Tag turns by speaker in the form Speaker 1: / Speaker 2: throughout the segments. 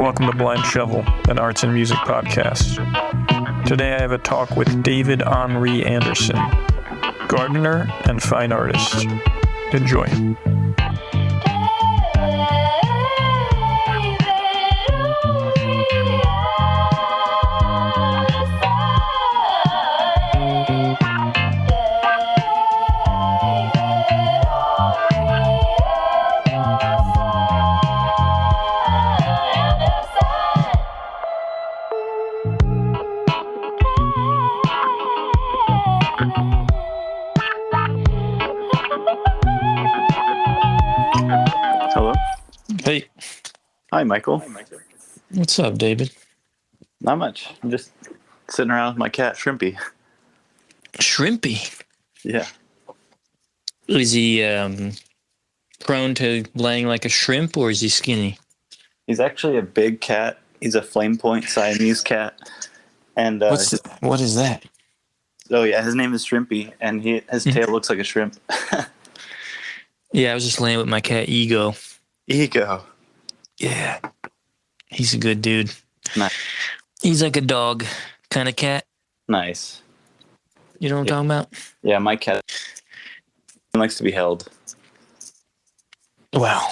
Speaker 1: Welcome to Blind Shovel, an arts and music podcast. Today I have a talk with David Onri Anderson, gardener and fine artist. Enjoy.
Speaker 2: Hello.
Speaker 1: Hey.
Speaker 2: Hi, Michael.
Speaker 1: What's up, David?
Speaker 2: Not much. I'm just sitting around with my cat, Shrimpy.
Speaker 1: Shrimpy?
Speaker 2: Yeah.
Speaker 1: Is he prone to laying like a shrimp, or is he skinny?
Speaker 2: He's actually a big cat. He's a flame point Siamese cat. And
Speaker 1: what is that?
Speaker 2: oh yeah, his name is Shrimpy, and his tail looks like a shrimp.
Speaker 1: Yeah, I was just laying with my cat, Ego.
Speaker 2: Ego.
Speaker 1: Yeah. He's a good dude.
Speaker 2: Nice.
Speaker 1: He's like a dog kind of cat.
Speaker 2: Nice.
Speaker 1: You know what I'm talking about?
Speaker 2: Yeah, my cat likes to be held.
Speaker 1: Wow.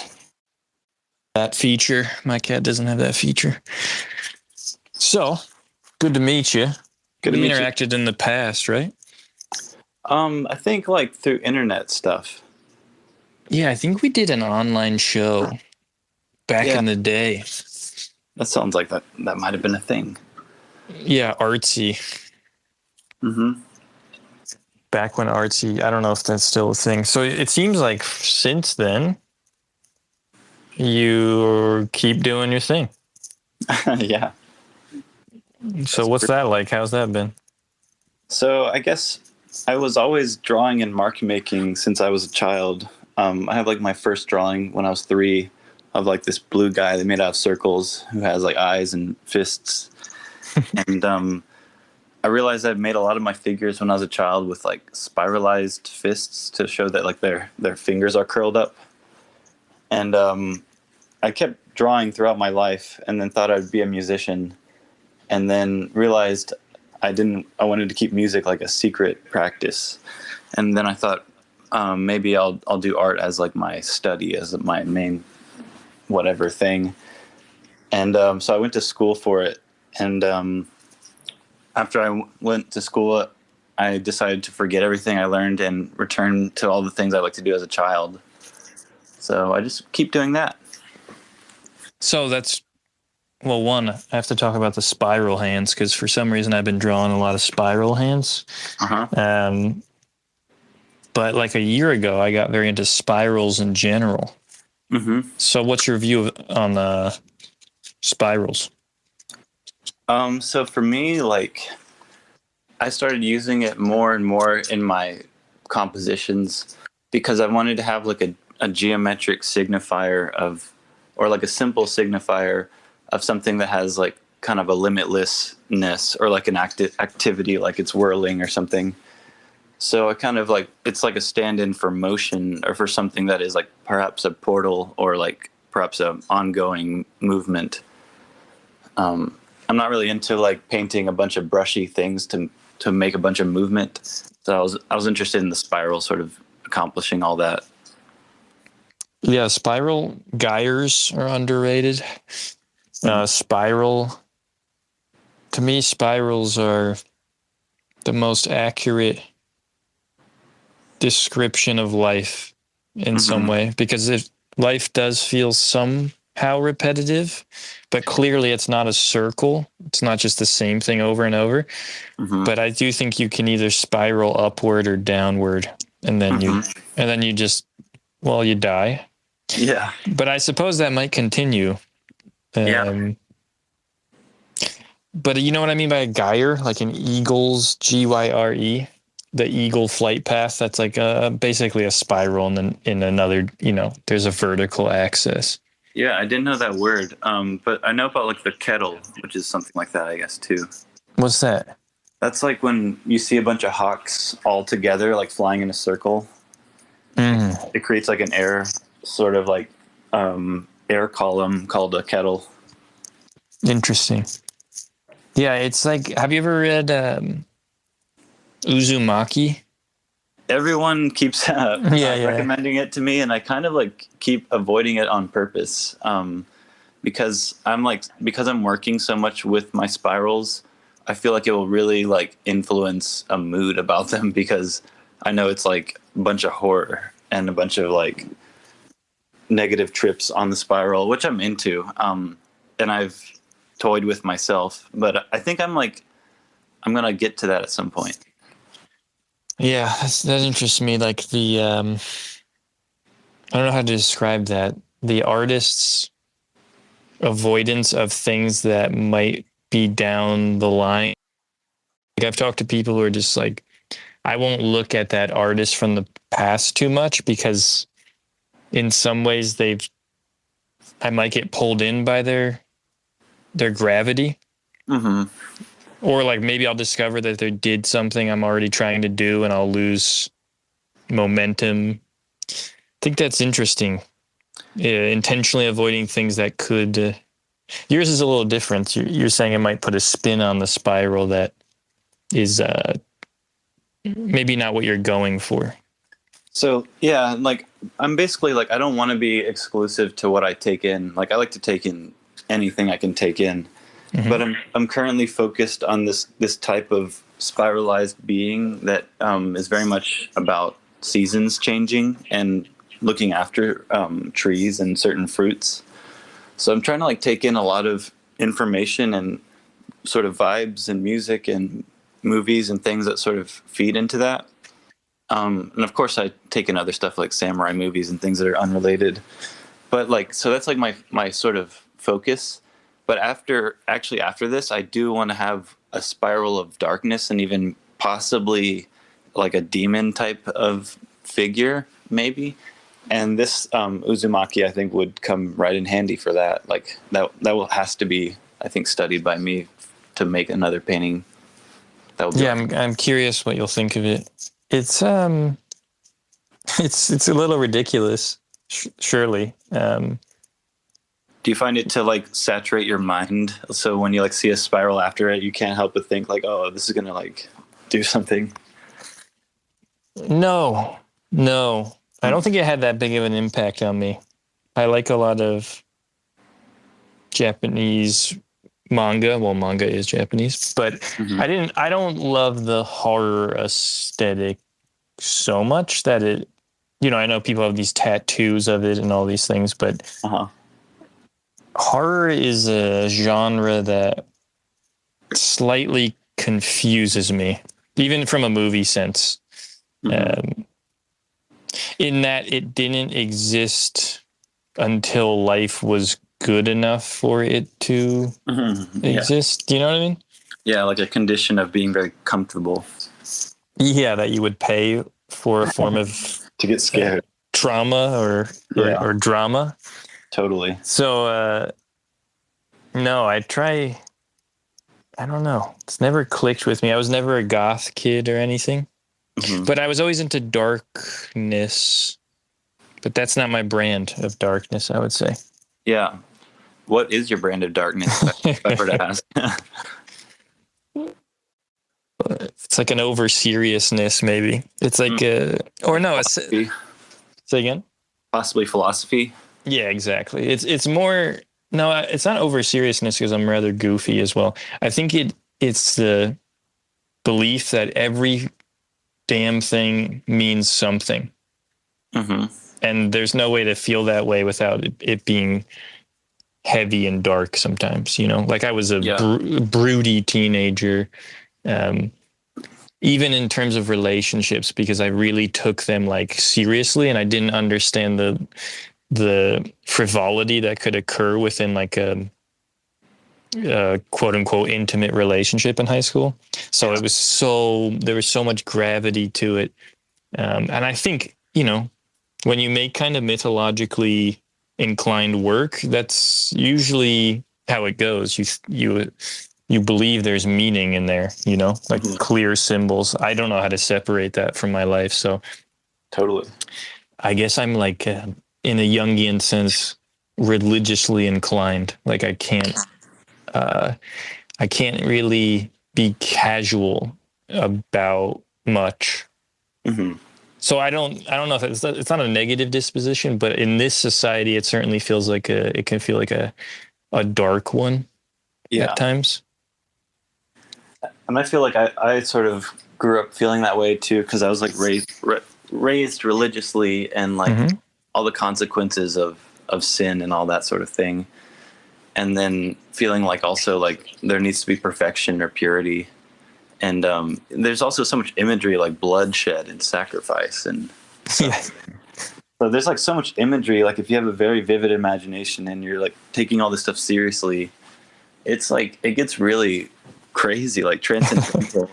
Speaker 1: That feature. My cat doesn't have that feature. So, good to meet you.
Speaker 2: Good to
Speaker 1: we
Speaker 2: meet you.
Speaker 1: interacted in the past, right?
Speaker 2: I think like through internet stuff.
Speaker 1: Yeah, I think we did an online show back in the day.
Speaker 2: That sounds like that might have been a thing.
Speaker 1: Yeah, artsy.
Speaker 2: Mm-hmm.
Speaker 1: Back when artsy, I don't know if that's still a thing. So it seems like since then, you keep doing your thing.
Speaker 2: Yeah.
Speaker 1: So what's that like? How's that been?
Speaker 2: So I guess I was always drawing and mark making since I was a child. I have like my first drawing when I was 3 of like this blue guy that made out of circles who has like eyes and fists. And I realized I'd made a lot of my figures when I was a child with like spiralized fists to show that like their fingers are curled up. And I kept drawing throughout my life and then thought I'd be a musician, and then realized I wanted to keep music like a secret practice. And then I thought, maybe I'll do art as like my study, as my main whatever thing. And so I went to school for it. And after I went to school, I decided to forget everything I learned and return to all the things I like to do as a child. So I just keep doing that.
Speaker 1: So that's, well, one, I have to talk about the spiral hands, because for some reason I've been drawing a lot of spiral hands.
Speaker 2: Uh-huh.
Speaker 1: But like a year ago, I got very into spirals in general.
Speaker 2: Mm-hmm.
Speaker 1: So what's your view on spirals?
Speaker 2: So for me, like, I started using it more and more in my compositions because I wanted to have like a geometric signifier or like a simple signifier of something that has like kind of a limitlessness, or like an activity, like it's whirling or something. So I kind of like, it's like a stand-in for motion, or for something that is like perhaps a portal, or like perhaps an ongoing movement. I'm not really into like painting a bunch of brushy things to make a bunch of movement. So I was interested in the spiral sort of accomplishing all that.
Speaker 1: Yeah, spiral gyres are underrated. To me, spirals are the most accurate description of life in some way, because if life does feel somehow repetitive, but clearly it's not a circle, it's not just the same thing over and over. But I do think you can either spiral upward or downward, and then you just, well, you die.
Speaker 2: Yeah.
Speaker 1: But I suppose that might continue. But you know what I mean by a gyre, like an eagle's Gyre, the eagle flight path. That's like basically a spiral, and then in another, there's a vertical axis.
Speaker 2: Yeah, I didn't know that word, but I know about like the kettle, which is something like that, I guess, too.
Speaker 1: What's that?
Speaker 2: That's like when you see a bunch of hawks all together, like flying in a circle. It creates like an air, sort of like air column called a kettle.
Speaker 1: Interesting. Yeah, it's like, have you ever read Uzumaki?
Speaker 2: Everyone keeps recommending it to me, and I kind of like keep avoiding it on purpose, because I'm working so much with my spirals. I feel like it will really like influence a mood about them, because I know it's like a bunch of horror and a bunch of like negative trips on the spiral, which I'm into. And I've toyed with myself, but I think I'm going to get to that at some point.
Speaker 1: Yeah, that interests me. Like the, I don't know how to describe that. The artist's avoidance of things that might be down the line. Like I've talked to people who are just like, I won't look at that artist from the past too much, because in some ways I might get pulled in by their gravity. Mm-hmm. Or like maybe I'll discover that they did something I'm already trying to do and I'll lose momentum. I think that's interesting. Intentionally avoiding things that could... yours is a little different. You're saying it might put a spin on the spiral that is maybe not what you're going for.
Speaker 2: So, yeah, like I'm basically like, I don't want to be exclusive to what I take in. Like I like to take in anything I can take in. Mm-hmm. But I'm currently focused on this type of spiralized being that is very much about seasons changing and looking after trees and certain fruits. So I'm trying to like take in a lot of information and sort of vibes and music and movies and things that sort of feed into that. And of course I take in other stuff like samurai movies and things that are unrelated. But like, so that's like my sort of focus. But after this, I do want to have a spiral of darkness and even possibly like a demon type of figure, maybe. And this Uzumaki, I think, would come right in handy for that. Like has to be, I think, studied by me to make another painting.
Speaker 1: I'm curious what you'll think of it. It's it's a little ridiculous, surely.
Speaker 2: Do you find it to like saturate your mind? So when you like see a spiral after it, you can't help but think like, oh, this is going to like do something.
Speaker 1: No, I don't think it had that big of an impact on me. I like a lot of Japanese manga. Well, manga is Japanese, but mm-hmm. I don't love the horror aesthetic so much that it, I know people have these tattoos of it and all these things, but horror is a genre that slightly confuses me, even from a movie sense. Mm-hmm. In that it didn't exist until life was good enough for it to exist. Do you know what I mean?
Speaker 2: Yeah, like a condition of being very comfortable.
Speaker 1: Yeah, that you would pay for a form of
Speaker 2: to get scared,
Speaker 1: trauma or drama.
Speaker 2: Totally.
Speaker 1: So, no, I don't know. It's never clicked with me. I was never a goth kid or anything, but I was always into darkness, but that's not my brand of darkness, I would say.
Speaker 2: Yeah. What is your brand of darkness? If I were to ask.
Speaker 1: It's like an over seriousness, maybe. It's like say again?
Speaker 2: Possibly philosophy.
Speaker 1: Yeah, exactly. It's more, no, it's not over seriousness because I'm rather goofy as well. I think it's the belief that every damn thing means something. Mm-hmm. And there's no way to feel that way without it being heavy and dark sometimes, like I was a broody teenager, even in terms of relationships, because I really took them like seriously and I didn't understand the frivolity that could occur within like a quote unquote intimate relationship in high school. So there was so much gravity to it. And I think, when you make kind of mythologically inclined work, that's usually how it goes. You believe there's meaning in there, like clear symbols. I don't know how to separate that from my life. So
Speaker 2: totally.
Speaker 1: I guess I'm like, in a Jungian sense, religiously inclined. Like I can't I can't really be casual about much.
Speaker 2: Mm-hmm.
Speaker 1: So I don't know if it's not a negative disposition, but in this society, it certainly feels like it can feel like a dark one at times.
Speaker 2: And I feel like I sort of grew up feeling that way too, because I was like raised religiously, and like all the consequences of sin and all that sort of thing. And then feeling like also like there needs to be perfection or purity. And there's also so much imagery, like bloodshed and sacrifice. And so there's like so much imagery. Like if you have a very vivid imagination and you're like taking all this stuff seriously, it's like, it gets really crazy, like transcendental.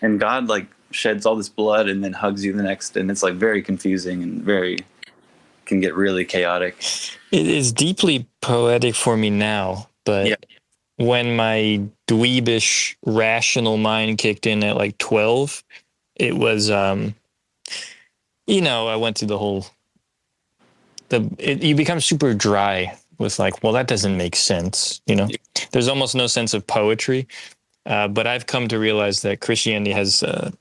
Speaker 2: and God like sheds all this blood and then hugs you the next. And it's like very confusing and can get really chaotic.
Speaker 1: It is deeply poetic for me now, but when my dweebish rational mind kicked in at like 12, it was, I went through the whole, you become super dry with like, well, that doesn't make sense. There's almost no sense of poetry. But I've come to realize that Christianity has, I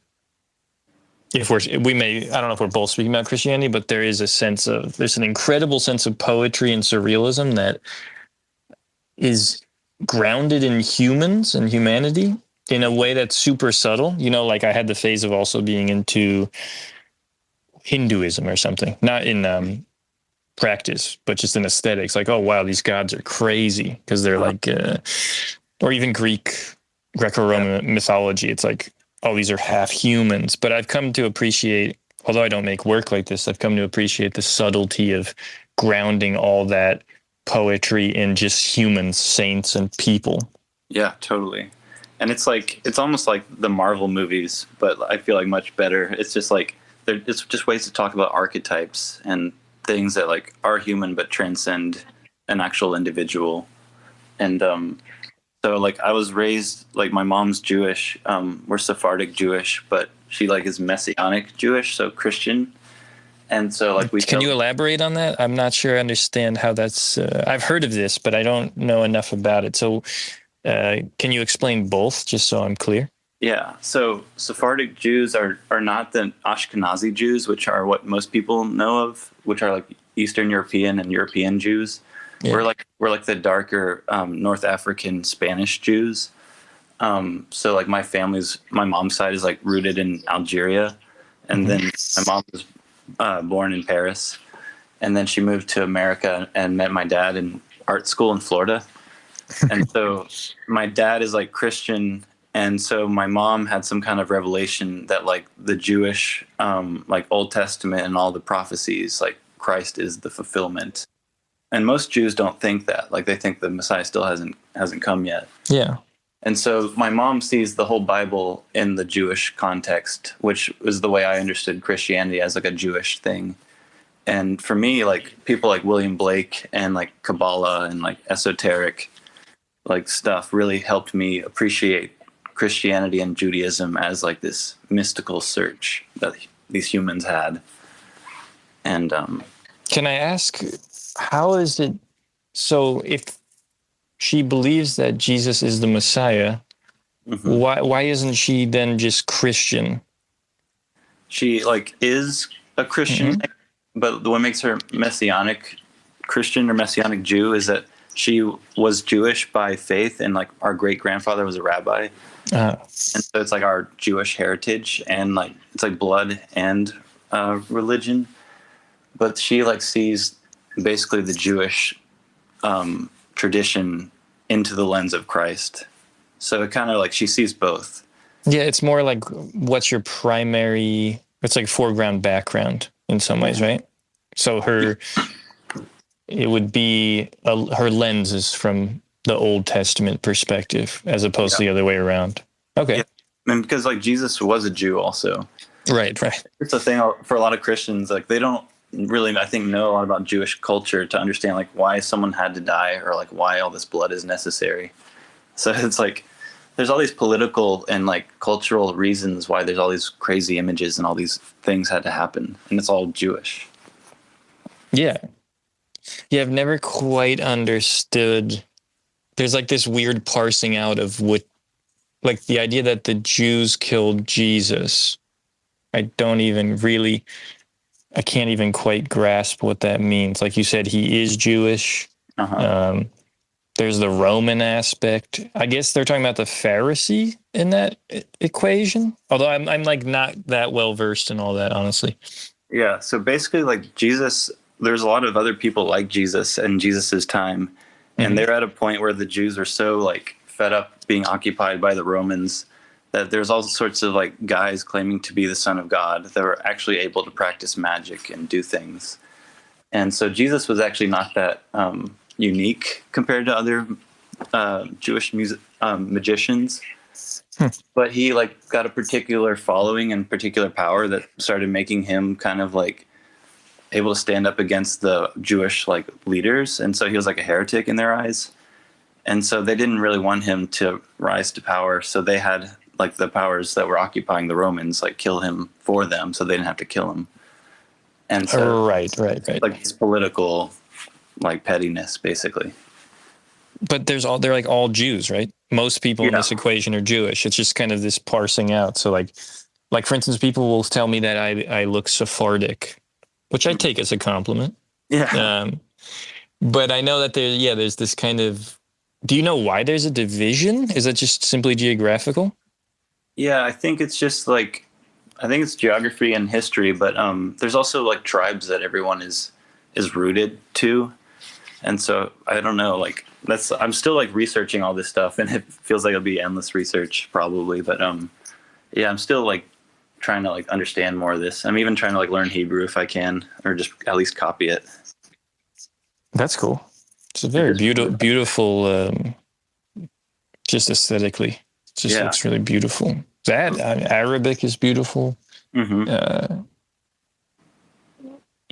Speaker 1: don't know if we're both speaking about Christianity, but there's an incredible sense of poetry and surrealism that is grounded in humans and humanity in a way that's super subtle. Like I had the phase of also being into Hinduism or something, not in practice, but just in aesthetics. Like, oh, wow, these gods are crazy because they're like, or even Greco-Roman mythology. It's like, oh, these are half humans. But I've come to appreciate, although I don't make work like this, I've come to appreciate the subtlety of grounding all that poetry in just humans, saints, and people.
Speaker 2: Yeah, totally. And it's almost like the Marvel movies, but I feel like much better. It's just like, it's just ways to talk about archetypes and things that like are human but transcend an actual individual. And so like I was raised, like my mom's Jewish, we're Sephardic Jewish, but she like is Messianic Jewish, so Christian. And so like
Speaker 1: Can you elaborate on that? I'm not sure I understand how that's, I've heard of this, but I don't know enough about it. So can you explain both just so I'm clear?
Speaker 2: Yeah. So Sephardic Jews are not the Ashkenazi Jews, which are what most people know of, which are like Eastern European and European Jews. Yeah. We're like the darker North African Spanish Jews. So like my mom's side is like rooted in Algeria, and then my mom was born in Paris, and then she moved to America and met my dad in art school in Florida. And so my dad is like Christian, and so my mom had some kind of revelation that like the Jewish like Old Testament and all the prophecies, like Christ is the fulfillment. And most Jews don't think that. Like they think the Messiah still hasn't come yet.
Speaker 1: Yeah.
Speaker 2: And so my mom sees the whole Bible in the Jewish context, which was the way I understood Christianity, as like a Jewish thing. And for me, like people like William Blake and like Kabbalah and like esoteric like stuff really helped me appreciate Christianity and Judaism as like this mystical search that these humans had. And
Speaker 1: can I ask, how is it, so if she believes that Jesus is the Messiah, why isn't she then just Christian?
Speaker 2: She like is a Christian, but what makes her Messianic Christian or Messianic Jew is that she was Jewish by faith, and like our great grandfather was a rabbi. And so it's like our Jewish heritage, and like it's like blood and religion. But she like sees basically the Jewish tradition into the lens of Christ. So it kind of like she sees both. Yeah,
Speaker 1: it's more like what's your primary, it's like foreground background in some ways, right? So it would be, her lens is from the Old Testament perspective as opposed to the other way around. Okay.
Speaker 2: Yeah. And because like Jesus was a Jew also.
Speaker 1: Right.
Speaker 2: It's a thing for a lot of Christians, like they don't really, I think, know a lot about Jewish culture to understand like why someone had to die or like why all this blood is necessary. So it's like there's all these political and like cultural reasons why there's all these crazy images and all these things had to happen, and it's all Jewish.
Speaker 1: Yeah, I've never quite understood there's like this weird parsing out of what, like the idea that the Jews killed Jesus. I don't even really, I can't even quite grasp what that means. Like you said, he is Jewish. There's the Roman aspect. I guess they're talking about the Pharisee in that equation. Although I'm like not that well versed in all that, honestly.
Speaker 2: Yeah. So basically, like Jesus, there's a lot of other people like Jesus in Jesus's time, and they're at a point where the Jews are so like fed up being occupied by the Romans that there's all sorts of like guys claiming to be the Son of God that were actually able to practice magic and do things. And so Jesus was actually not that unique compared to other Jewish magicians, but he like got a particular following and particular power that started making him kind of like able to stand up against the Jewish like leaders, and so he was like a heretic in their eyes, and so they didn't really want him to rise to power, so they had like the powers that were occupying the Romans like kill him for them so they didn't have to kill him. And so
Speaker 1: right.
Speaker 2: like it's political like pettiness basically.
Speaker 1: But they're like all Jews, right? Most people in this equation are Jewish. It's just kind of this parsing out. So like for instance, people will tell me that I look Sephardic, which I take as a compliment. Yeah. But I know that there's this kind of, do you know why there's a division? Is it just simply geographical?
Speaker 2: Yeah, I think it's just like, I think it's geography and history, but there's also like tribes that everyone is rooted to. And so I don't know, like I'm still like researching all this stuff, and it feels like it'll be endless research probably. But yeah, I'm still like trying to like understand more of this. I'm even trying to like learn Hebrew if I can, or just at least copy it.
Speaker 1: That's cool. It's a very beautiful, just aesthetically, it just looks really beautiful. Arabic is beautiful.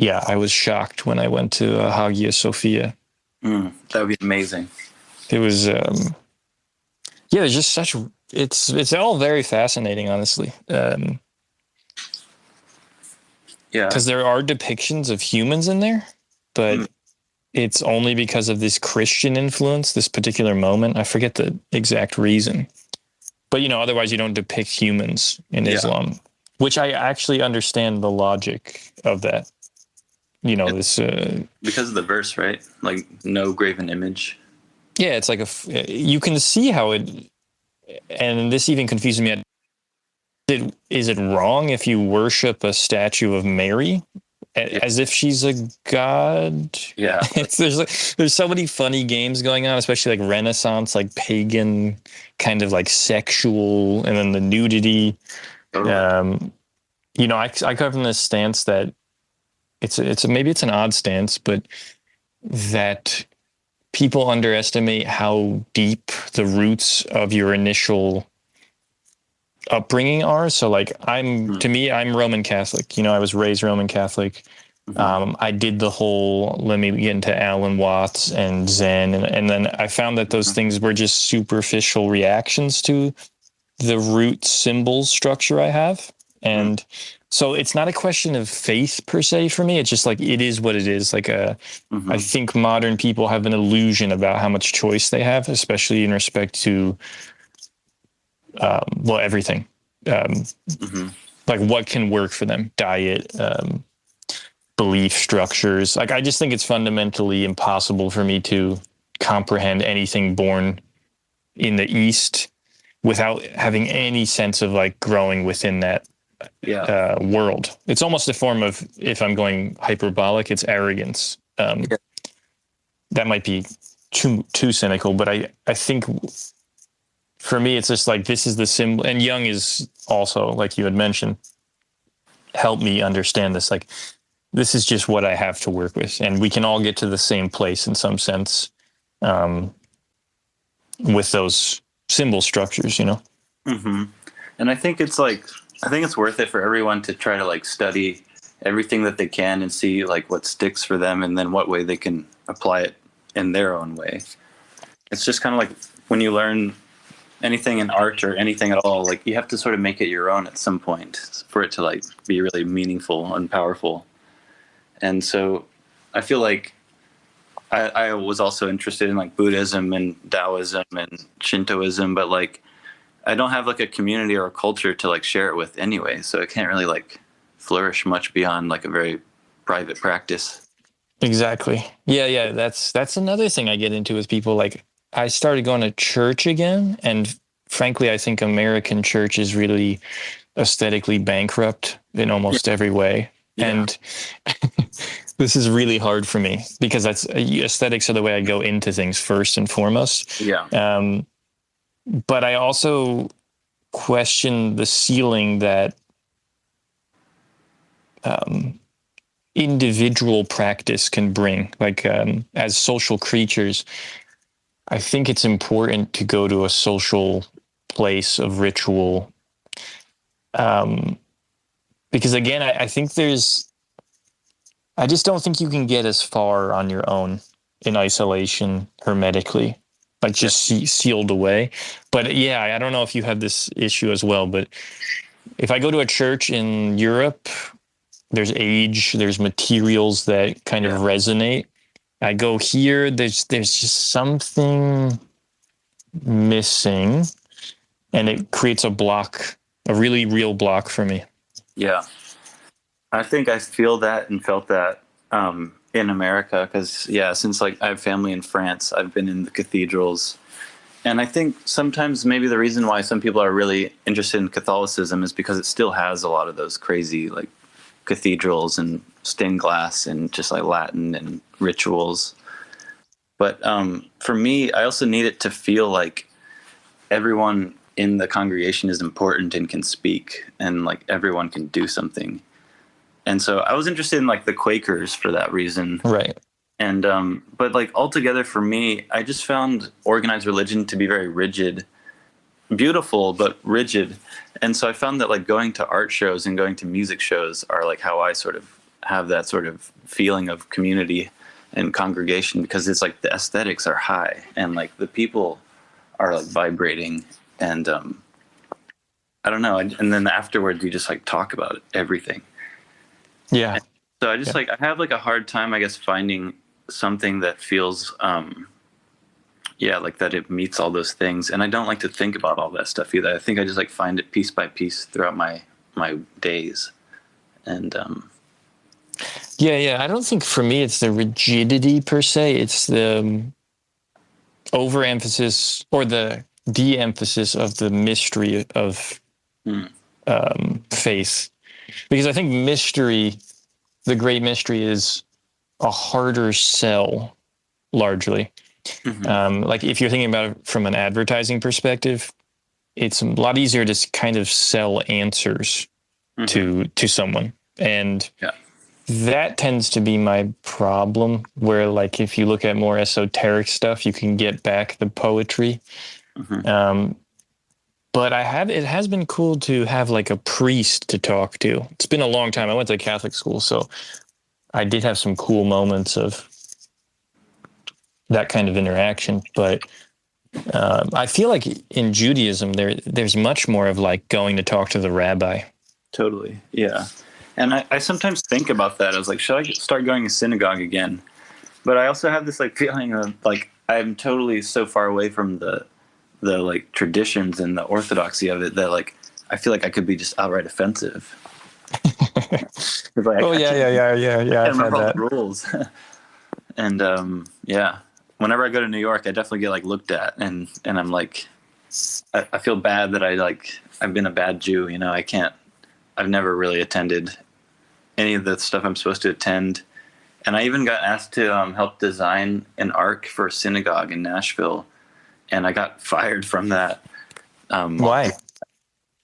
Speaker 1: Yeah, I was shocked when I went to Hagia Sophia.
Speaker 2: That would be amazing.
Speaker 1: It was, it's just such. It's all very fascinating, honestly. Because there are depictions of humans in there, but it's only because of this Christian influence, this particular moment. I forget the exact reason, but otherwise you don't depict humans in Islam, which I actually understand the logic of that. This
Speaker 2: because of the verse, right? Like no graven image.
Speaker 1: Yeah, it's like you can see how it, and this even confuses me. Is it wrong if you worship a statue of Mary as if she's a god?
Speaker 2: Yeah,
Speaker 1: there's so many funny games going on, especially like Renaissance, like pagan kind of like sexual, and then the nudity. I come from this stance that maybe it's an odd stance, but that people underestimate how deep the roots of your initial upbringing are. So like I'm Roman Catholic. I was raised Roman Catholic. I did the whole, let me get into Alan Watts and Zen. And then I found that those things were just superficial reactions to the root symbol structure I have. And so it's not a question of faith per se for me. It's just like, it is what it is. Like I think modern people have an illusion about how much choice they have, especially in respect to, everything. Like what can work for them, diet, belief structures. Like, I just think it's fundamentally impossible for me to comprehend anything born in the East without having any sense of like growing within that world. It's almost a form of, if I'm going hyperbolic, it's arrogance. That might be too cynical, but I think for me, it's just like, this is the symbol. And Jung is also, like you had mentioned, help me understand this. Like, this is just what I have to work with. And we can all get to the same place in some sense with those symbol structures, And
Speaker 2: I think it's worth it for everyone to try to like study everything that they can and see like what sticks for them, and then what way they can apply it in their own way. It's just kind of like when you learn anything in art or anything at all, like you have to sort of make it your own at some point for it to like be really meaningful and powerful. And so I feel like I was also interested in like Buddhism and Taoism and Shintoism, but like I don't have like a community or a culture to like share it with anyway, so it can't really like flourish much beyond like a very private practice.
Speaker 1: Exactly. Yeah. That's another thing I get into with people. Like, I started going to church again, and frankly, I think American church is really aesthetically bankrupt in almost every way.
Speaker 2: Yeah.
Speaker 1: And this is really hard for me because that's aesthetics are the way I go into things first and foremost.
Speaker 2: Yeah.
Speaker 1: But I also question the ceiling that individual practice can bring. Like, as social creatures, I think it's important to go to a social place of ritual. Because again, I think I just don't think you can get as far on your own in isolation hermetically, like just sealed away. But yeah, I don't know if you have this issue as well, but if I go to a church in Europe, there's age, there's materials that kind of resonate. I go here, there's just something missing, and it creates a block, a really real block for me.
Speaker 2: Yeah. I think I feel that and felt that in America because, since like I have family in France, I've been in the cathedrals. And I think sometimes maybe the reason why some people are really interested in Catholicism is because it still has a lot of those crazy like cathedrals and stained glass and just like Latin and rituals. But for me, I also need it to feel like everyone in the congregation is important and can speak, and like everyone can do something. And so I was interested in like the Quakers for that reason.
Speaker 1: Right.
Speaker 2: And but like altogether for me, I just found organized religion to be very rigid, beautiful, but rigid. And so I found that like going to art shows and going to music shows are like how I sort of have that sort of feeling of community and congregation, because it's like the aesthetics are high and like the people are like vibrating, and I don't know. And then afterwards you just like talk about everything.
Speaker 1: Yeah.
Speaker 2: And so I just like, I have like a hard time, I guess, finding something that feels, like that it meets all those things. And I don't like to think about all that stuff either. I think I just like find it piece by piece throughout my days. And
Speaker 1: I don't think for me it's the rigidity per se. It's the overemphasis or the de-emphasis of the mystery of faith. Because I think the great mystery is a harder sell largely. Mm-hmm. Like if you're thinking about it from an advertising perspective, it's a lot easier to kind of sell answers to someone. And that tends to be my problem, where like if you look at more esoteric stuff, you can get back the poetry. Mm-hmm. But it has been cool to have like a priest to talk to. It's been a long time. I went to Catholic school, so I did have some cool moments of that kind of interaction. But I feel like in Judaism, there's much more of like going to talk to the rabbi.
Speaker 2: Totally. Yeah. And I sometimes think about that. I was like, should I start going to synagogue again? But I also have this like feeling of like, I'm totally so far away from the like traditions and the orthodoxy of it that like, I feel like I could be just outright offensive. Like,
Speaker 1: yeah.
Speaker 2: I've had that. The rules. And whenever I go to New York, I definitely get like looked at, and I'm like, I feel bad that I've been a bad Jew. You know, I've never really attended any of the stuff I'm supposed to attend. And I even got asked to help design an arc for a synagogue in Nashville, and I got fired from that.
Speaker 1: Why?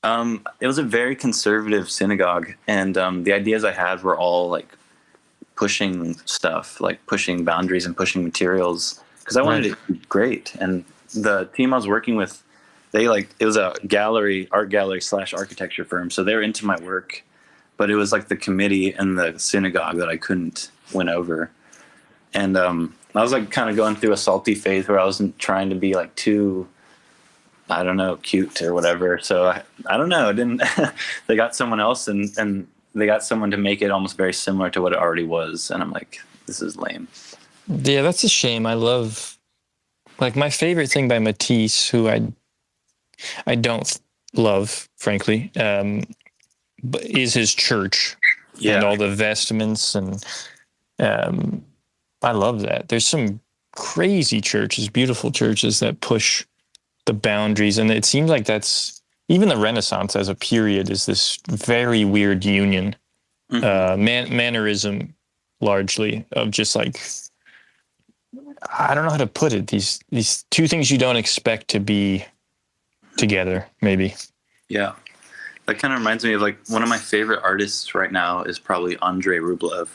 Speaker 2: It was a very conservative synagogue, and the ideas I had were all like pushing stuff, like pushing boundaries and pushing materials, because I wanted it to be great. And the team I was working with, it was a art gallery / architecture firm, so they were into my work, but it was like the committee and the synagogue that I couldn't win over. And I was like kind of going through a salty phase where I wasn't trying to be like too, I don't know, cute or whatever. So I don't know. It didn't. They got someone else, and they got someone to make it almost very similar to what it already was. And I'm like, this is lame.
Speaker 1: Yeah, that's a shame. I love, like, my favorite thing by Matisse, who I don't love, frankly, but is his church and
Speaker 2: Yeah.
Speaker 1: all the vestments, and I love that. There's some crazy churches, beautiful churches that push the boundaries, and it seems like that's even the Renaissance as a period is this very weird union, mannerism, largely of just like, I don't know how to put it. These two things you don't expect to be together, maybe.
Speaker 2: Yeah. That kind of reminds me of like one of my favorite artists right now is probably Andrei Rublev.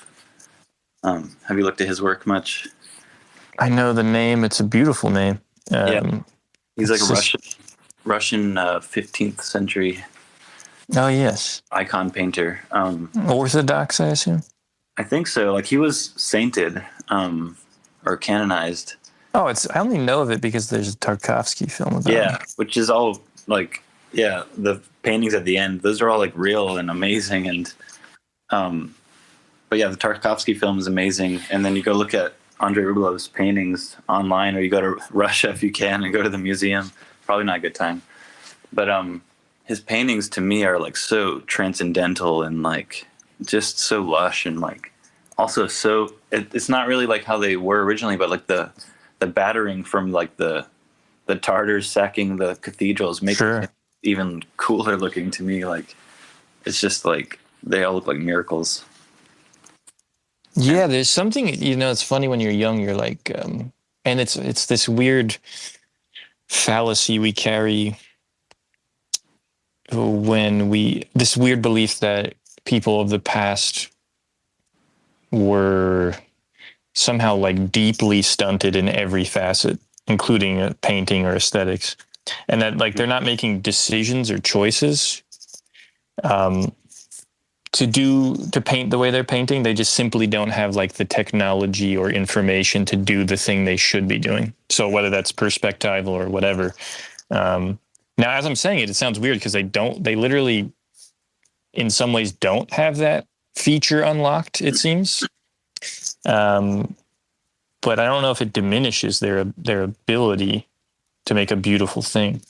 Speaker 2: Have you looked at his work much?
Speaker 1: I know the name. It's a beautiful name.
Speaker 2: Yeah. He's like a
Speaker 1: just,
Speaker 2: Russian 15th century
Speaker 1: oh, yes.
Speaker 2: icon painter.
Speaker 1: Orthodox, I assume.
Speaker 2: I think so. Like he was sainted or canonized.
Speaker 1: Oh, I only know of it because there's a Tarkovsky film about it.
Speaker 2: Which is all like, the paintings at the end, those are all like real and amazing. And, but yeah, the Tarkovsky film is amazing. And then you go look at Andrei Rublev's paintings online, or you go to Russia if you can and go to the museum. Probably not a good time. But his paintings to me are like so transcendental and like just so lush and like also so it's not really like how they were originally, but like the battering from like the Tartars sacking the cathedrals makes it even cooler looking to me. Like it's just like they all look like miracles.
Speaker 1: Yeah, there's something, it's funny when you're young, you're like, and it's this weird fallacy we carry this weird belief that people of the past were somehow like deeply stunted in every facet, including painting or aesthetics, and that like they're not making decisions or choices to paint the way they're painting. They just simply don't have like the technology or information to do the thing they should be doing. So whether that's perspectival or whatever. Now, as I'm saying it sounds weird because they literally in some ways don't have that feature unlocked, it seems. But I don't know if it diminishes their ability to make a beautiful thing.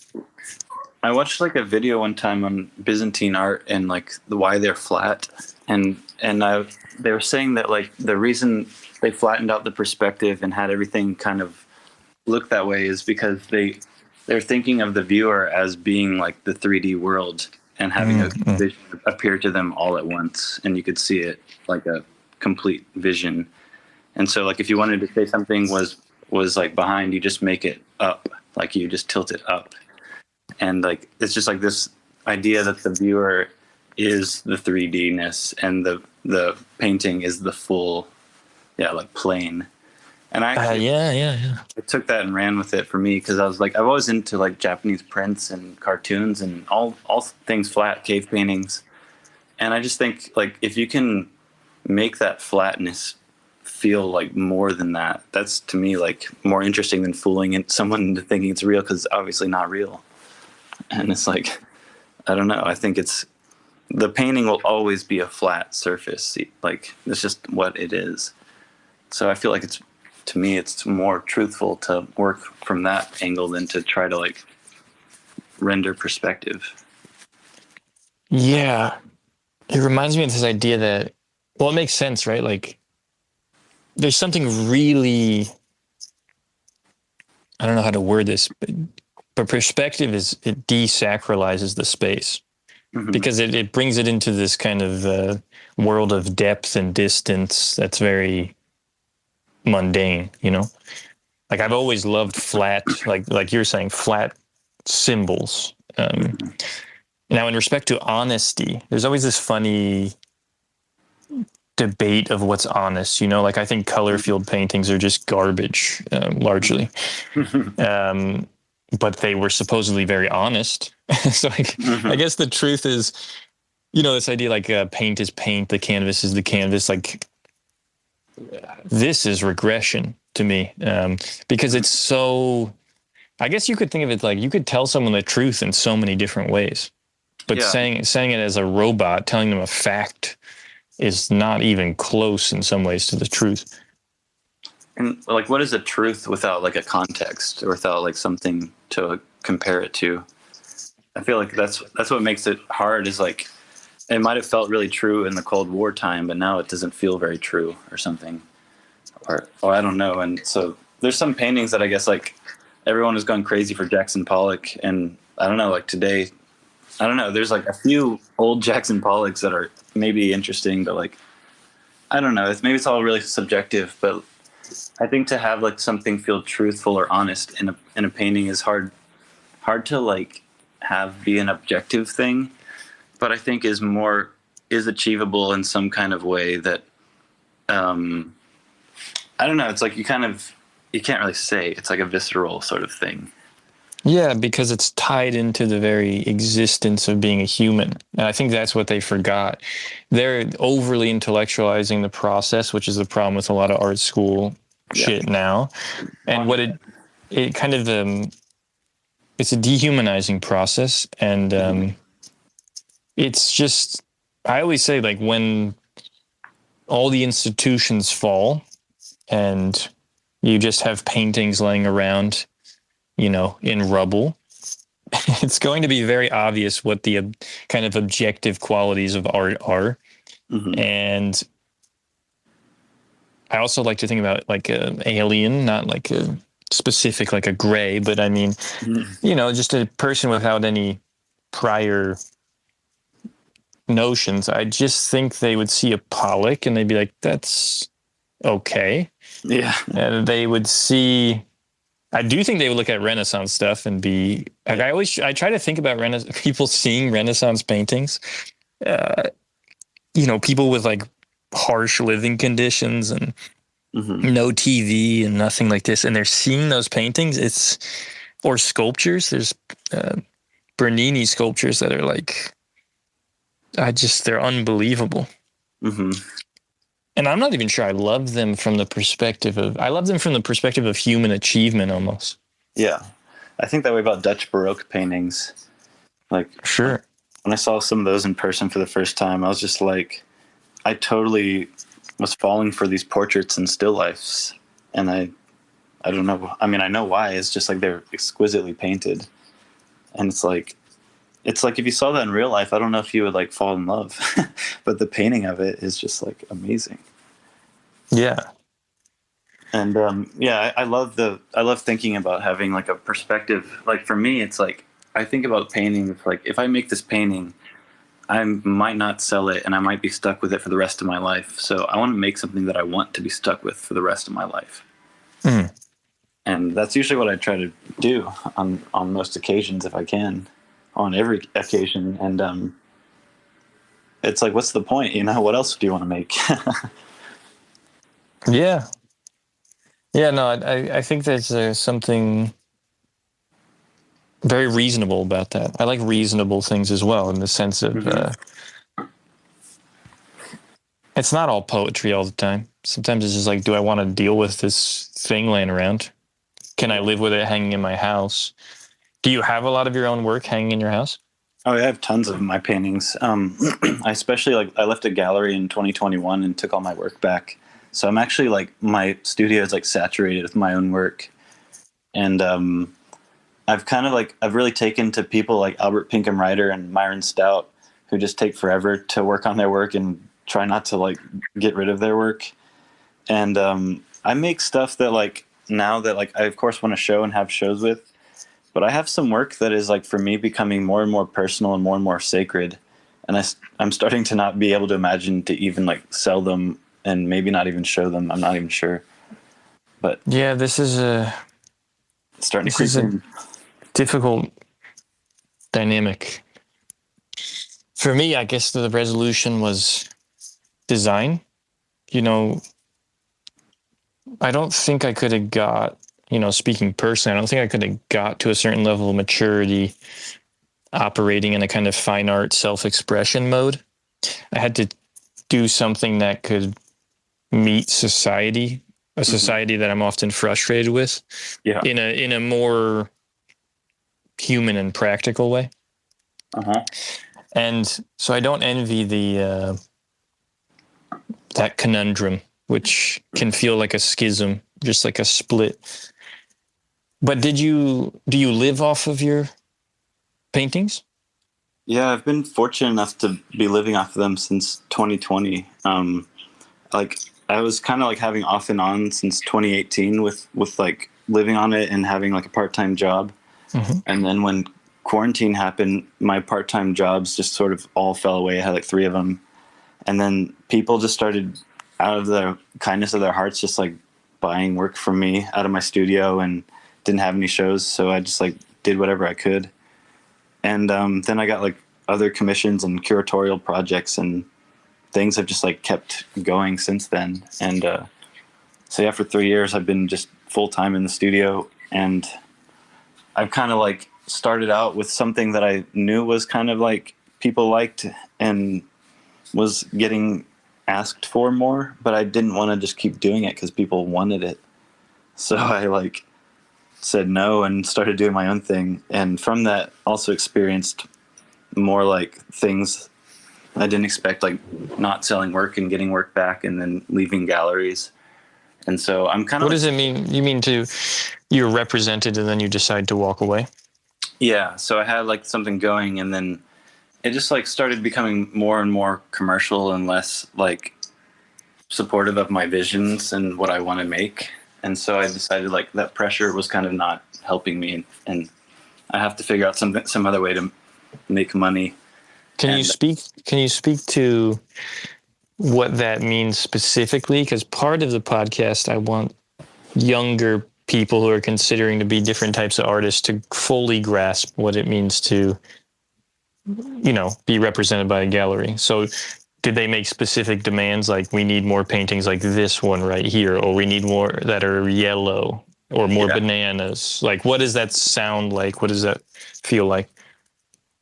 Speaker 2: I watched like a video one time on Byzantine art and like why they're flat, and they were saying that like the reason they flattened out the perspective and had everything kind of look that way is because they're thinking of the viewer as being like the 3D world and having a vision appear to them all at once, and you could see it like a complete vision. And so like if you wanted to say something was like behind, you just make it up, like you just tilt it up. And like it's just like this idea that the viewer is the 3D-ness and the painting is the full like plane. And I actually I took that and ran with it for me because I was like, I've always into like Japanese prints and cartoons and all things flat, cave paintings. And I just think like if you can make that flatness feel like more than that, that's to me like more interesting than fooling someone into thinking it's real, because it's obviously not real. And it's like, I don't know. I think the painting will always be a flat surface. Like it's just what it is. So I feel like to me, it's more truthful to work from that angle than to try to like render perspective.
Speaker 1: Yeah. It reminds me of this idea that, well, it makes sense, right? Like there's something really, I don't know how to word this, but perspective it desacralizes the space because it brings it into this kind of world of depth and distance that's very mundane, like I've always loved flat, like you're saying, flat symbols. Now in respect to honesty, there's always this funny debate of what's honest, like I think color field paintings are just garbage, largely. But they were supposedly very honest. So I guess the truth is, this idea like paint is paint, the canvas is the canvas. Like this is regression to me, because it's so, I guess you could think of it like you could tell someone the truth in so many different ways, but saying it as a robot, telling them a fact is not even close in some ways to the truth.
Speaker 2: And like, what is a truth without like a context or without like something to compare it to? I feel like that's what makes it hard, is like, it might have felt really true in the Cold War time, but now it doesn't feel very true or something, or I don't know. And so there's some paintings that I guess like everyone has gone crazy for Jackson Pollock, and I don't know, like today, I don't know, there's like a few old Jackson Pollocks that are maybe interesting, but like, I don't know, maybe it's all really subjective, but I think to have like something feel truthful or honest in a painting is hard to like have be an objective thing, but I think is achievable in some kind of way that, I don't know, it's like you can't really say, it's like a visceral sort of thing.
Speaker 1: Yeah, because it's tied into the very existence of being a human. And I think that's what they forgot. They're overly intellectualizing the process, which is the problem with a lot of art school shit now. And what it kind of, it's a dehumanizing process. And it's just, I always say, like, when all the institutions fall and you just have paintings laying around, you know, in rubble, it's going to be very obvious what the kind of objective qualities of art are. Mm-hmm. And I also like to think about like an alien, not like a specific, like a gray, but I mean, you know, just a person without any prior notions. I just think they would see a Pollock and they'd be like, that's okay.
Speaker 2: Yeah.
Speaker 1: And they would see, I do think they would look at Renaissance stuff and be, like, I try to think about people seeing Renaissance paintings, you know, people with like harsh living conditions and no TV and nothing like this. And they're seeing those paintings, or sculptures. There's Bernini sculptures that are like, they're unbelievable. Mm-hmm. And I'm not even sure I love them from the perspective of human achievement almost.
Speaker 2: Yeah. I think that way about Dutch Baroque paintings. Like,
Speaker 1: sure.
Speaker 2: When I saw some of those in person for the first time, I was just like, I totally was falling for these portraits and still lifes. And I don't know. I mean, I know why. It's just like they're exquisitely painted. And it's like if you saw that in real life, I don't know if you would like fall in love. But the painting of it is just like amazing.
Speaker 1: Yeah.
Speaker 2: And I love thinking about having like a perspective. Like for me, it's like I think about painting. Like if I make this painting, I might not sell it and I might be stuck with it for the rest of my life. So I want to make something that I want to be stuck with for the rest of my life. Mm. And that's usually what I try to do on most occasions, if I can, on every occasion. And it's like, what's the point? You know, what else do you want to make?
Speaker 1: Yeah. Yeah, no, I think there's something very reasonable about that. I like reasonable things as well, in the sense of it's not all poetry all the time. Sometimes it's just like, do I want to deal with this thing laying around? Can I live with it hanging in my house? Do you have a lot of your own work hanging in your house?
Speaker 2: Oh, I have tons of my paintings. I especially I left a gallery in 2021 and took all my work back. So I'm actually like, my studio is like saturated with my own work. And I've really taken to people like Albert Pinkham Ryder and Myron Stout, who just take forever to work on their work and try not to like get rid of their work. And I make stuff that like, now that like I of course want to show and have shows with, but I have some work that is like for me becoming more and more personal and more sacred. And I'm starting to not be able to imagine to even like sell them and maybe not even show them. I'm not even sure. But
Speaker 1: yeah, this is a difficult dynamic. For me, I guess the resolution was design. You know, I don't think I could have got, you know, speaking personally, I don't think I could have got to a certain level of maturity operating in a kind of fine art self-expression mode. I had to do something that could meet society, a society that I'm often frustrated with, in a more human and practical way. And so I don't envy that conundrum, which can feel like a schism just like a split. But do you live off of your paintings?
Speaker 2: Yeah, I've been fortunate enough to be living off of them since 2020. Like I was kind of like having off and on since 2018 with like living on it and having like a part-time job.
Speaker 1: Mm-hmm.
Speaker 2: And then when quarantine happened, my part-time jobs just sort of all fell away. I had like 3 of them. And then people just started, out of the kindness of their hearts, just like buying work from me out of my studio, and didn't have any shows. So I just like did whatever I could. And then I got like other commissions and curatorial projects, and things have just like kept going since then. And so yeah, for 3 years I've been just full time in the studio, and I've kind of like started out with something that I knew was kind of like people liked and was getting asked for more, but I didn't want to just keep doing it because people wanted it. So I like said no and started doing my own thing. And from that also experienced more like things I didn't expect, like not selling work and getting work back and then leaving galleries. And so I'm kind of...
Speaker 1: What does it mean? You mean you're represented and then you decide to walk away?
Speaker 2: Yeah. So I had like something going, and then it just like started becoming more and more commercial and less like supportive of my visions and what I want to make. And so I decided like that pressure was kind of not helping me, and I have to figure out some other way to make money.
Speaker 1: Can you speak to what that means specifically? Because part of the podcast, I want younger people who are considering to be different types of artists to fully grasp what it means to, be represented by a gallery. So did they make specific demands like we need more paintings like this one right here, or we need more that are yellow, or more bananas? Like, what does that sound like? What does that feel like?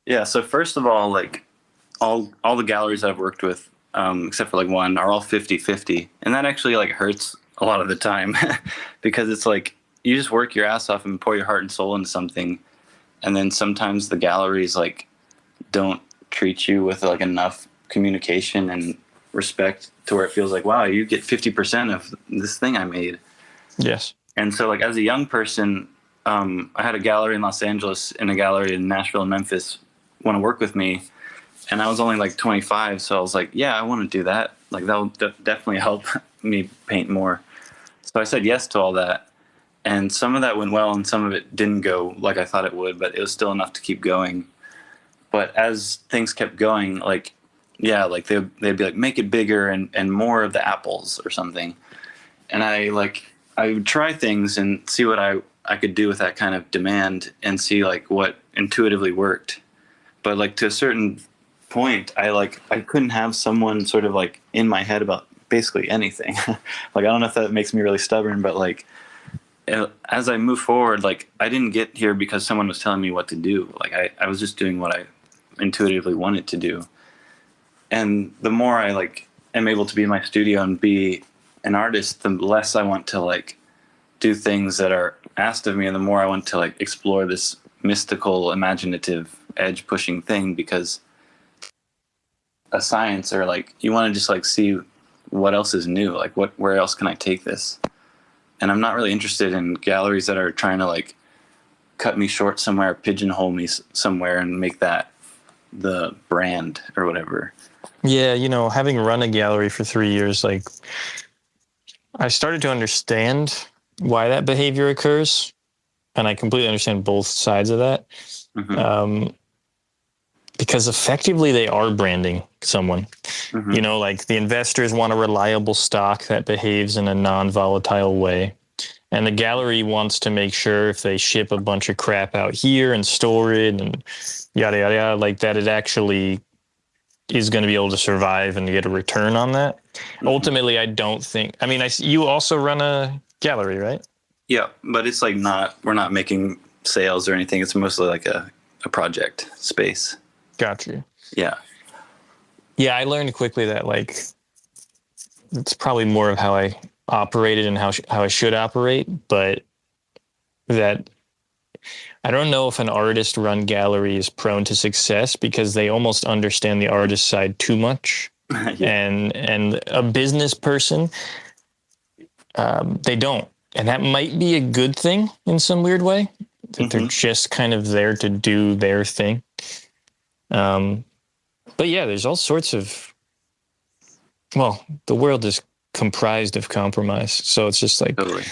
Speaker 2: Yeah. So first of all, like all the galleries I've worked with, except for like one, are all 50-50. And that actually like hurts a lot of the time because it's like you just work your ass off and pour your heart and soul into something. And then sometimes the galleries like don't treat you with like enough communication and respect to where it feels like, wow, you get 50% of this thing I made.
Speaker 1: Yes.
Speaker 2: And so like as a young person, I had a gallery in Los Angeles and a gallery in Nashville and Memphis want to work with me. And I was only like 25. So I was like, yeah, I want to do that. Like that will definitely help me paint more. So I said yes to all that. And some of that went well and some of it didn't go like I thought it would, but it was still enough to keep going. But as things kept going, like, yeah, like they'd be like, make it bigger and more of the apples or something. And I would try things and see what I could do with that kind of demand and see like what intuitively worked. But like to a certain point, I couldn't have someone sort of like in my head about basically anything. Like, I don't know if that makes me really stubborn, but like as I move forward, like I didn't get here because someone was telling me what to do. Like I was just doing what I intuitively wanted to do. And the more I like am able to be in my studio and be an artist, the less I want to like do things that are asked of me, and the more I want to like explore this mystical, imaginative, edge pushing thing, because a science, or like you want to just like see what else is new, like where else can I take this? And I'm not really interested in galleries that are trying to like cut me short somewhere, pigeonhole me somewhere and make that the brand or whatever.
Speaker 1: Yeah, having run a gallery for 3 years, like I started to understand why that behavior occurs, and I completely understand both sides of that. Mm-hmm. Because effectively they are branding someone. Mm-hmm. Like the investors want a reliable stock that behaves in a non-volatile way. And the gallery wants to make sure if they ship a bunch of crap out here and store it and yada, yada, yada, like that it actually is going to be able to survive and get a return on that. Mm-hmm. Ultimately, I don't think, you also run a gallery, right?
Speaker 2: Yeah, but it's like we're not making sales or anything. It's mostly like a project space.
Speaker 1: Got you.
Speaker 2: Yeah.
Speaker 1: Yeah, I learned quickly that like it's probably more of how I operated and how I should operate, but that I don't know if an artist-run gallery is prone to success because they almost understand the artist side too much. Yeah. And a business person, they don't. And that might be a good thing in some weird way, that they're just kind of there to do their thing. But yeah, there's all sorts of, well, the world is comprised of compromise. So it's just like,
Speaker 2: Totally.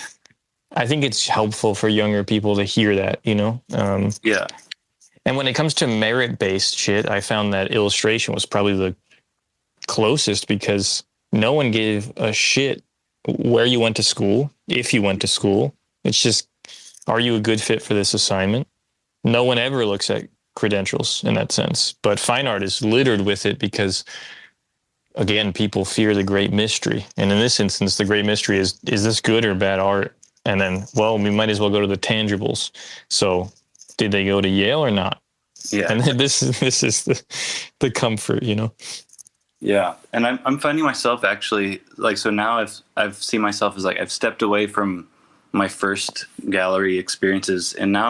Speaker 1: I think it's helpful for younger people to hear that, you know?
Speaker 2: Yeah.
Speaker 1: And when it comes to merit-based shit, I found that illustration was probably the closest, because no one gave a shit where you went to school, if you went to school. It's just, are you a good fit for this assignment? No one ever looks at credentials in that sense. But fine art is littered with it because, again, people fear the great mystery. And in this instance, the great mystery is this good or bad art? And then, well, we might as well go to the tangibles. So did they go to Yale or not?
Speaker 2: Yeah.
Speaker 1: And this is the comfort, you know?
Speaker 2: Yeah. And I'm finding myself actually, like, so now I've seen myself as like, I've stepped away from my first gallery experiences. And now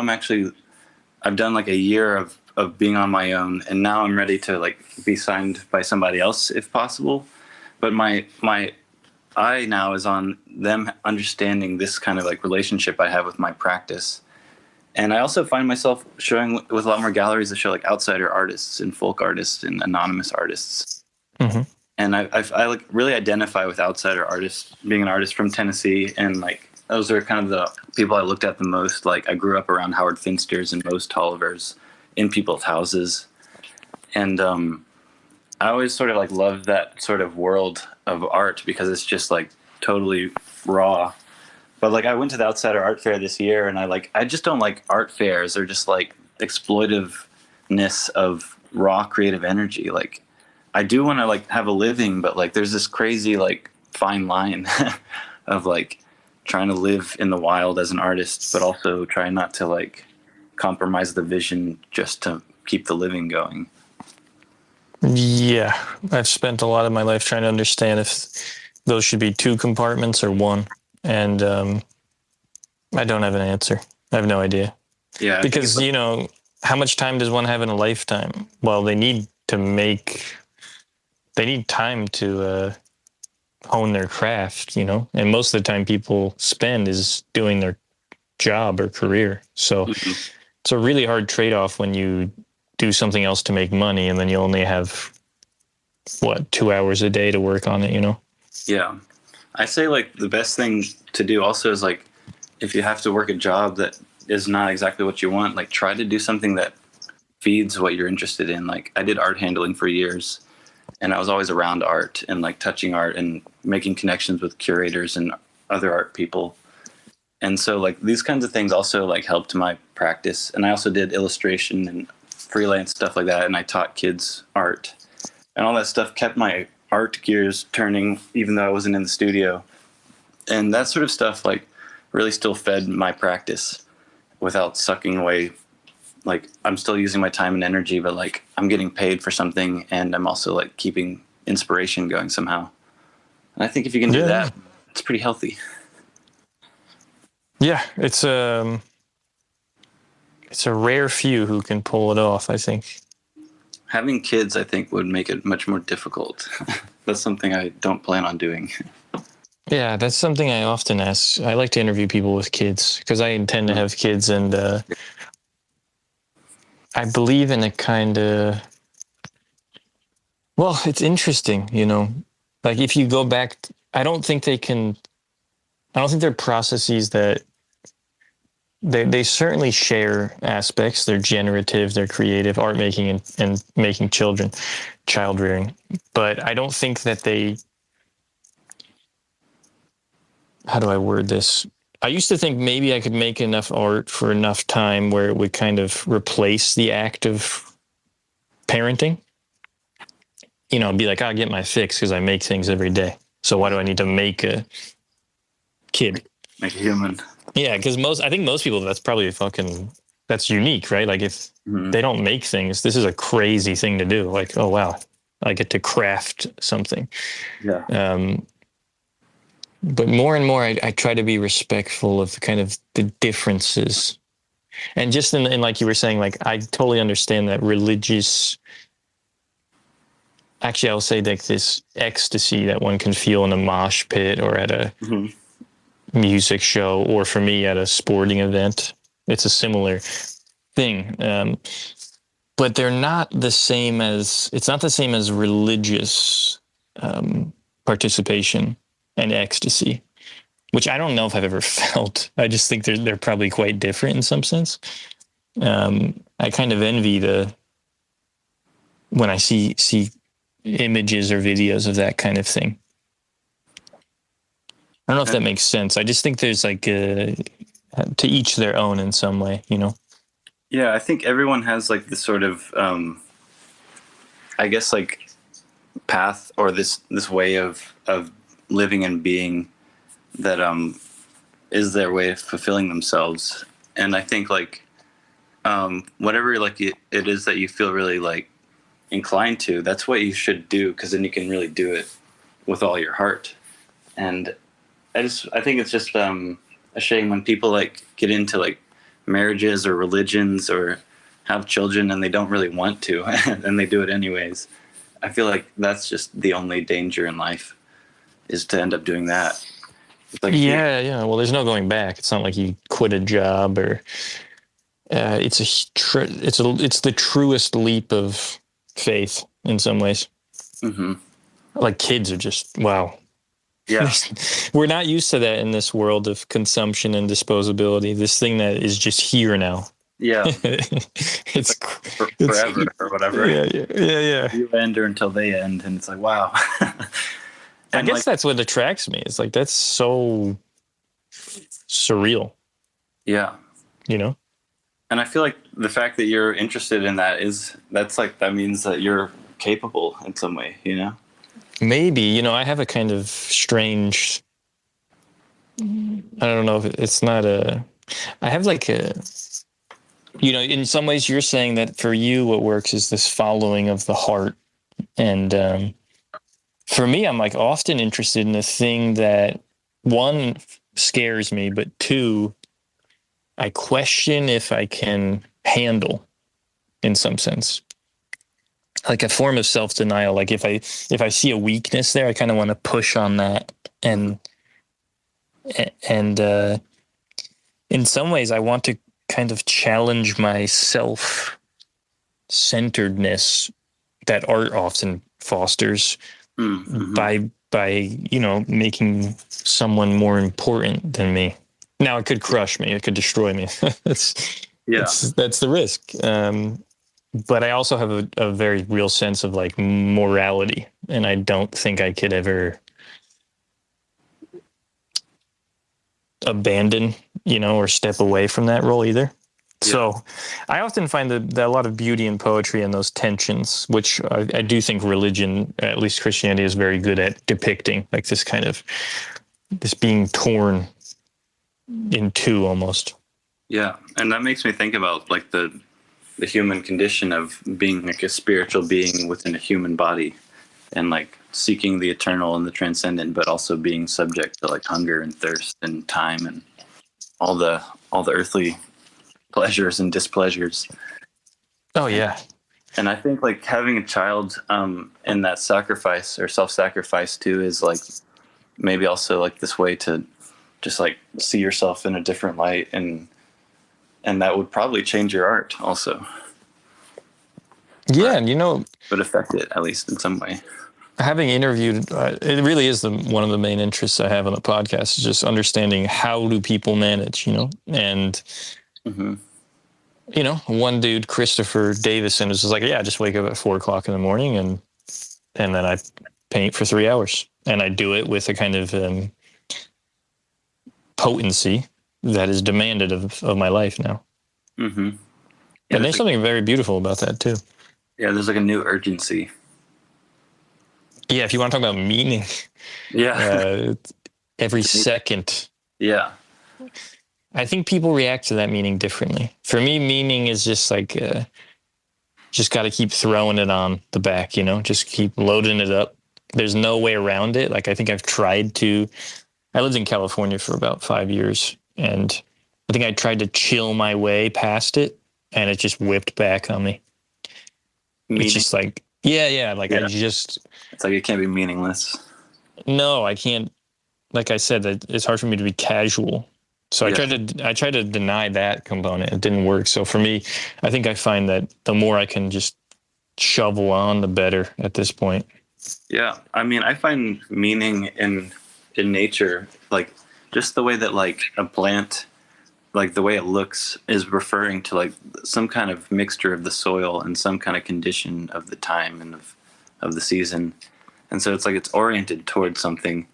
Speaker 2: I've done like a year of being on my own. And now I'm ready to like be signed by somebody else if possible. But my eye now is on them understanding this kind of like relationship I have with my practice. And I also find myself showing with a lot more galleries that show like outsider artists and folk artists and anonymous artists. Mm-hmm. And I like really identify with outsider artists, being an artist from Tennessee. And like, those are kind of the people I looked at the most. Like, I grew up around Howard Finster's and Most Tollivers in people's houses. And I always sort of like loved that sort of world of art because it's just like totally raw. But like, I went to the Outsider Art Fair this year, and I just don't like art fairs. They're just like exploitiveness of raw creative energy. Like, I do want to like have a living, but like there's this crazy like fine line of like trying to live in the wild as an artist, but also trying not to like compromise the vision just to keep the living going.
Speaker 1: Yeah, I've spent a lot of my life trying to understand if those should be two compartments or one. And I don't have an answer. I have no idea.
Speaker 2: Yeah.
Speaker 1: Because, you know, how much time does one have in a lifetime? Well, they need time to hone their craft, you know? And most of the time people spend is doing their job or career. So it's a really hard trade-off when you do something else to make money and then you only have, 2 hours a day to work on it, you know?
Speaker 2: Yeah. I say like the best thing to do also is like, if you have to work a job that is not exactly what you want, like try to do something that feeds what you're interested in. Like, I did art handling for years, and I was always around art and like touching art and making connections with curators and other art people. And so like these kinds of things also like helped my practice. And I also did illustration and freelance stuff like that. And I taught kids art, and all that stuff kept my art gears turning, even though I wasn't in the studio. And that sort of stuff like really still fed my practice without sucking away. Like, I'm still using my time and energy, but like I'm getting paid for something, and I'm also like keeping inspiration going somehow. And I think if you can do that, it's pretty healthy.
Speaker 1: Yeah, it's a rare few who can pull it off, I think.
Speaker 2: Having kids, I think, would make it much more difficult. That's something I don't plan on doing.
Speaker 1: Yeah, that's something I often ask. I like to interview people with kids because I intend to have kids, and I believe in a kind of, well, it's interesting, you know, like if you go back, I don't think they're processes that they certainly share aspects. They're generative, they're creative, art making and making children, child rearing. But I don't think that how do I word this? I used to think maybe I could make enough art for enough time where it would kind of replace the act of parenting. You know, be like, I'll get my fix because I make things every day. So why do I need to make a kid?
Speaker 2: Make a human.
Speaker 1: Yeah, because I think most people, that's unique, right? Like if they don't make things, this is a crazy thing to do. Like, oh, wow, I get to craft something.
Speaker 2: Yeah.
Speaker 1: But more and more, I try to be respectful of kind of the differences. And just in like you were saying, like, I totally understand that religious, actually, I'll say like this ecstasy that one can feel in a mosh pit or at a music show, or for me at a sporting event. It's a similar thing. But they're not the same as, it's not the same as religious participation and ecstasy, which I don't know if I've ever felt. I just think they're probably quite different in some sense. I kind of envy when I see images or videos of that kind of thing. I don't know if that makes sense. I just think there's like to each their own in some way, you know?
Speaker 2: Yeah, I think everyone has like this sort of, I guess, like path or this way of living and being that is their way of fulfilling themselves. And I think like whatever like it is that you feel really like inclined to, that's what you should do, because then you can really do it with all your heart. And I think it's just a shame when people like get into like marriages or religions or have children and they don't really want to and they do it anyways. I feel like that's just the only danger in life, is to end up doing that. It's like,
Speaker 1: yeah. Well, there's no going back. It's not like you quit a job or it's the truest leap of faith in some ways.
Speaker 2: Mm-hmm.
Speaker 1: Like kids are just, wow.
Speaker 2: Yeah.
Speaker 1: We're not used to that in this world of consumption and disposability. This thing that is just here now.
Speaker 2: Yeah.
Speaker 1: it's
Speaker 2: forever or whatever.
Speaker 1: Yeah.
Speaker 2: You end or until they end, and it's like, wow.
Speaker 1: I guess that's what attracts me. It's like, that's so surreal.
Speaker 2: Yeah.
Speaker 1: You know?
Speaker 2: And I feel like the fact that you're interested in that that means that you're capable in some way, you know?
Speaker 1: Maybe, you know, I have a kind of strange, I don't know if it's not I have like you know, in some ways you're saying that for you what works is this following of the heart. And for me, I'm like often interested in a thing that, one, scares me, but two, I question if I can handle in some sense. Like a form of self-denial. Like if I see a weakness there, I kind of want to push on that. And in some ways I want to kind of challenge my self-centeredness that art often fosters by, you know, making someone more important than me. Now it could crush me. It could destroy me. That's the risk. But I also have a very real sense of like morality, and I don't think I could ever abandon, you know, or step away from that role either. Yeah. So I often find that a lot of beauty in poetry and those tensions, which I do think religion, at least Christianity, is very good at depicting, like this kind of this being torn in two almost.
Speaker 2: Yeah, and that makes me think about like the human condition of being like a spiritual being within a human body, and like seeking the eternal and the transcendent, but also being subject to like hunger and thirst and time and all the earthly pleasures and displeasures.
Speaker 1: Oh yeah.
Speaker 2: And I think like having a child in that sacrifice or self-sacrifice too is like maybe also like this way to just like see yourself in a different light, and that would probably change your art also.
Speaker 1: Yeah, and you know,
Speaker 2: would affect it at least in some way.
Speaker 1: Having interviewed, it really is one of the main interests I have on the podcast, is just understanding how do people manage, you know, and you know, one dude, Christopher Davison, was just like, yeah, I just wake up at 4 o'clock in the morning and then I paint for 3 hours, and I do it with a kind of potency that is demanded of my life now.
Speaker 2: Mm-hmm.
Speaker 1: Yeah, and there's something very beautiful about that too.
Speaker 2: Yeah, there's like a new urgency.
Speaker 1: Yeah, if you want to talk about meaning.
Speaker 2: Yeah.
Speaker 1: Every second.
Speaker 2: Yeah.
Speaker 1: I think people react to that meaning differently. For me, meaning is just like, just got to keep throwing it on the back, you know, just keep loading it up. There's no way around it. Like, I think I've tried to, I lived in California for about 5 years, and I think I tried to chill my way past it, and it just whipped back on me. Meaning? It's just like, like I just...
Speaker 2: It's like it can't be meaningless.
Speaker 1: No, I can't like I said, it's hard for me to be casual. So I try to deny that component. It didn't work. So for me, I think I find that the more I can just shovel on, the better at this point.
Speaker 2: Yeah, I mean, I find meaning in nature, like just the way that like a plant, like the way it looks is referring to like some kind of mixture of the soil and some kind of condition of the time and of the season. And so it's like it's oriented towards something.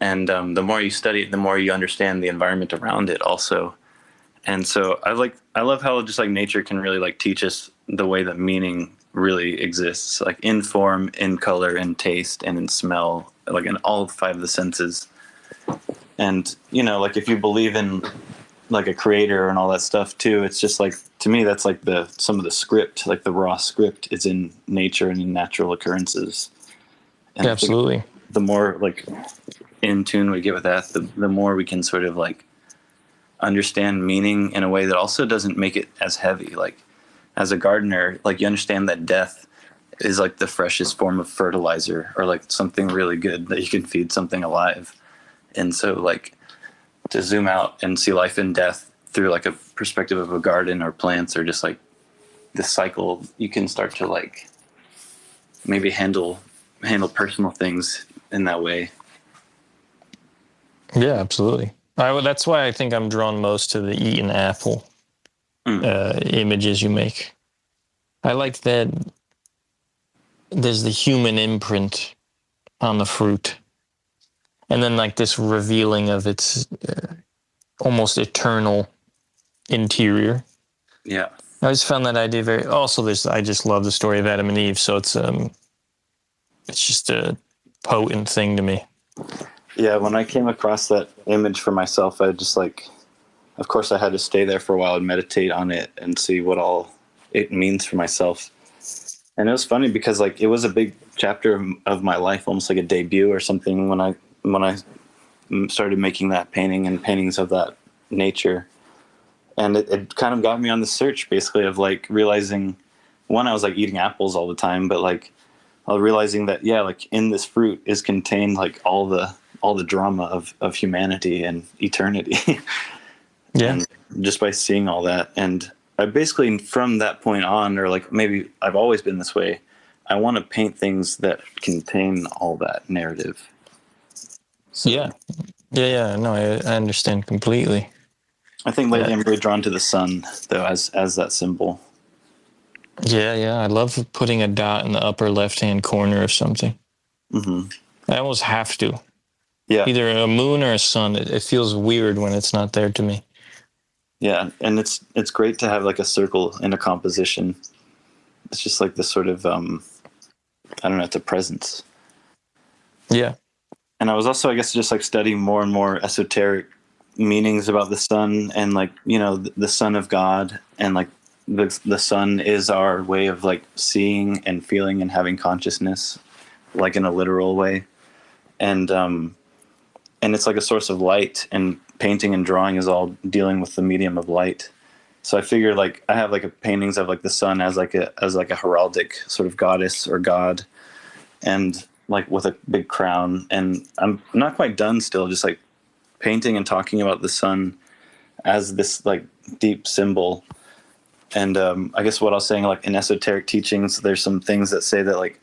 Speaker 2: And the more you study it, the more you understand the environment around it also. And so I love how just like nature can really like teach us the way that meaning really exists, like in form, in color, in taste, and in smell, like in all 5 of the senses. And, you know, like if you believe in like a creator and all that stuff too, it's just like, to me, that's like some of the script, like the raw script is in nature and in natural occurrences. And
Speaker 1: absolutely.
Speaker 2: The more like in tune we get with that, the more we can sort of like understand meaning in a way that also doesn't make it as heavy. Like as a gardener, like you understand that death is like the freshest form of fertilizer, or like something really good that you can feed something alive. And so like to zoom out and see life and death through like a perspective of a garden or plants, or just like this cycle, you can start to like maybe handle personal things in that way.
Speaker 1: Yeah, absolutely. That's why I think I'm drawn most to the eat an apple images you make. I like that there's the human imprint on the fruit, and then like this revealing of its almost eternal interior.
Speaker 2: Yeah,
Speaker 1: I always found that idea very. Also, I just love the story of Adam and Eve, so it's just a potent thing to me.
Speaker 2: Yeah, when I came across that image for myself, I just like, of course I had to stay there for a while and meditate on it and see what all it means for myself. And it was funny because like it was a big chapter of my life, almost like a debut or something, when I started making that painting and paintings of that nature. And it kind of got me on the search basically of like realizing, one, I was like eating apples all the time, but like I was realizing that, yeah, like in this fruit is contained like all the drama of humanity and eternity.
Speaker 1: Yeah.
Speaker 2: And just by seeing all that, and I basically from that point on, or like maybe I've always been this way, I want to paint things that contain all that narrative. So,
Speaker 1: yeah. No, I understand completely.
Speaker 2: I think lately I'm really drawn to the sun, though, as that symbol.
Speaker 1: Yeah. I love putting a dot in the upper left-hand corner of something.
Speaker 2: Mm-hmm.
Speaker 1: I almost have to.
Speaker 2: Yeah.
Speaker 1: Either a moon or a sun. It feels weird when it's not there to me.
Speaker 2: Yeah, and it's great to have like a circle in a composition. It's just like this sort of I don't know, it's a presence.
Speaker 1: Yeah.
Speaker 2: And I was also, I guess, just like studying more and more esoteric meanings about the sun, and like, you know, the Son of God, and like the sun is our way of like seeing and feeling and having consciousness, like in a literal way. And it's like a source of light, and painting and drawing is all dealing with the medium of light. So I figured like I have like a paintings of like the sun as like a heraldic sort of goddess or god, and like with a big crown. And I'm not quite done still, just like painting and talking about the sun as this like deep symbol. And I guess what I was saying, like in esoteric teachings, there's some things that say that like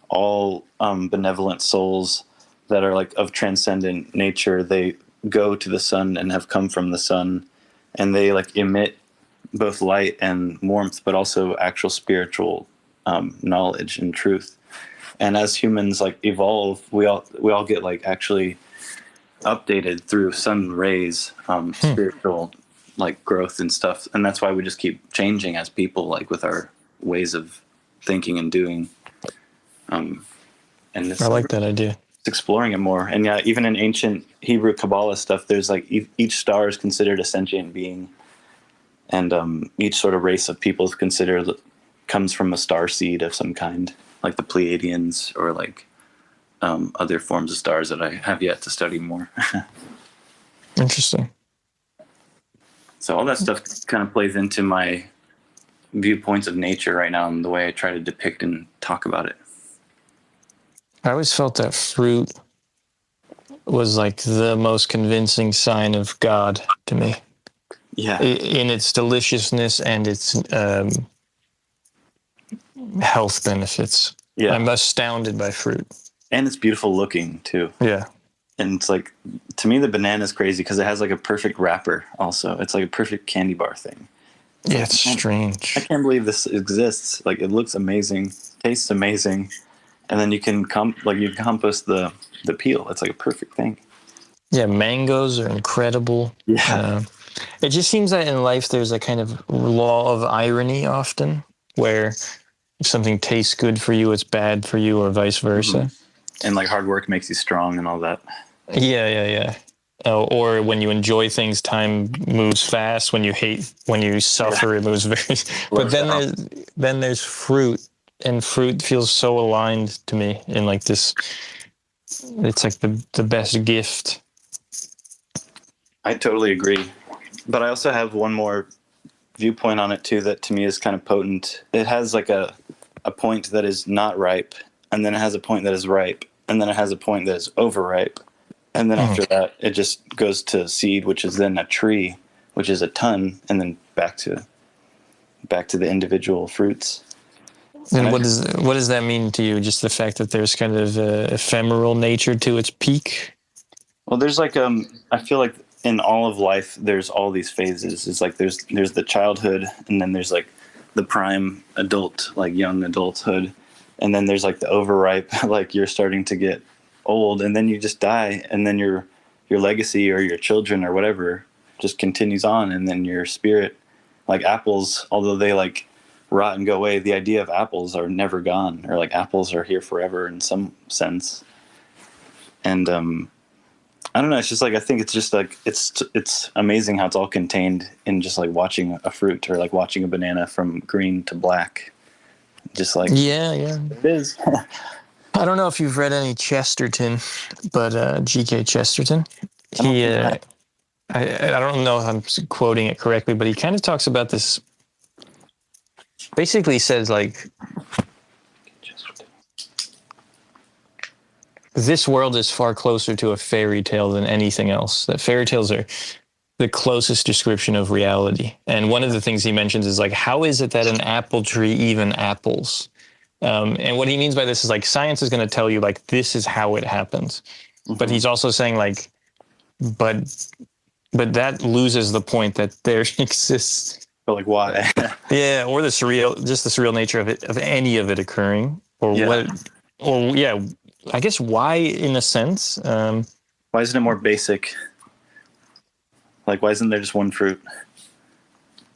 Speaker 2: all benevolent souls that are like of transcendent nature, they go to the sun and have come from the sun, and they like emit both light and warmth, but also actual spiritual knowledge and truth. And as humans like evolve, we all get like actually updated through sun rays, spiritual like growth and stuff. And that's why we just keep changing as people, like with our ways of thinking and doing. And
Speaker 1: I like that idea.
Speaker 2: Exploring it more. And yeah, even in ancient Hebrew Kabbalah stuff, there's like each star is considered a sentient being, and each sort of race of people is considered comes from a star seed of some kind, like the Pleiadians, or like other forms of stars that I have yet to study more.
Speaker 1: Interesting.
Speaker 2: So all that stuff kind of plays into my viewpoints of nature right now and the way I try to depict and talk about it.
Speaker 1: I always felt that fruit was like the most convincing sign of God to me.
Speaker 2: Yeah.
Speaker 1: In its deliciousness and its health benefits.
Speaker 2: Yeah.
Speaker 1: I'm astounded by fruit.
Speaker 2: And it's beautiful looking too.
Speaker 1: Yeah.
Speaker 2: And it's like, to me, the banana is crazy because it has like a perfect wrapper also. It's like a perfect candy bar thing.
Speaker 1: Yeah, it's strange.
Speaker 2: I can't believe this exists. Like, it looks amazing, tastes amazing, and then you can compost the peel. It's like a perfect thing.
Speaker 1: Yeah, mangoes are incredible.
Speaker 2: Yeah.
Speaker 1: It just seems that in life there's a kind of law of irony often, where if something tastes good for you, it's bad for you, or vice versa.
Speaker 2: Mm-hmm. And like hard work makes you strong and all that.
Speaker 1: Yeah. Or when you enjoy things, time moves fast. When you suffer, it moves very. But then there's fruit, and fruit feels so aligned to me in like this. It's like the best gift.
Speaker 2: I totally agree. But I also have one more viewpoint on it too that to me is kind of potent. It has like a point that is not ripe, and then it has a point that is ripe, and then it has a point that is overripe. And then after that, it just goes to seed, which is then a tree, which is a ton, and then back to the individual fruits.
Speaker 1: And what does that mean to you? Just the fact that there's kind of a ephemeral nature to its peak?
Speaker 2: Well, there's like I feel like in all of life, there's all these phases. It's like there's the childhood, and then there's like the prime adult, like young adulthood, and then there's like the overripe, like you're starting to get old, and then you just die, and then your legacy or your children or whatever just continues on, and then your spirit, like apples, although they like rot and go away, the idea of apples are never gone, or like apples are here forever in some sense. And I don't know, it's just like, I think it's just like it's amazing how it's all contained in just like watching a fruit, or like watching a banana from green to black. Just like,
Speaker 1: yeah
Speaker 2: it is.
Speaker 1: I don't know if you've read any Chesterton, but G.K. Chesterton, he, I don't know if I'm quoting it correctly, but he kind of talks about this, basically says like, this world is far closer to a fairy tale than anything else, that fairy tales are the closest description of reality. And one of the things he mentions is like, how is it that an apple tree even apples? And what he means by this is like, science is going to tell you like, this is how it happens. Mm-hmm. But he's also saying like, but that loses the point that there exists.
Speaker 2: But like, why?
Speaker 1: Yeah. Or the surreal nature of it, of any of it occurring, or I guess why in a sense.
Speaker 2: Why isn't it more basic? Like, why isn't there just one fruit?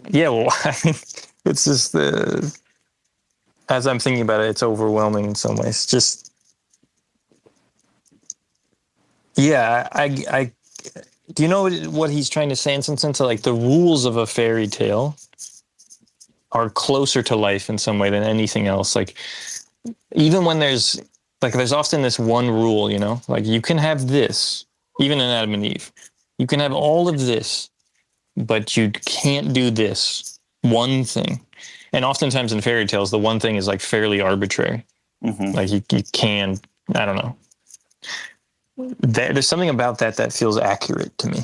Speaker 1: Yeah. Well, it's just as I'm thinking about it, it's overwhelming in some ways. Just, yeah, I do you know what he's trying to say in some sense? Like, the rules of a fairy tale are closer to life in some way than anything else. Like, even when there's often this one rule, you know, like you can have this, even in Adam and Eve, you can have all of this, but you can't do this one thing. And oftentimes in fairy tales, the one thing is like fairly arbitrary. Mm-hmm. Like you can, I don't know. There's something about that feels accurate to me,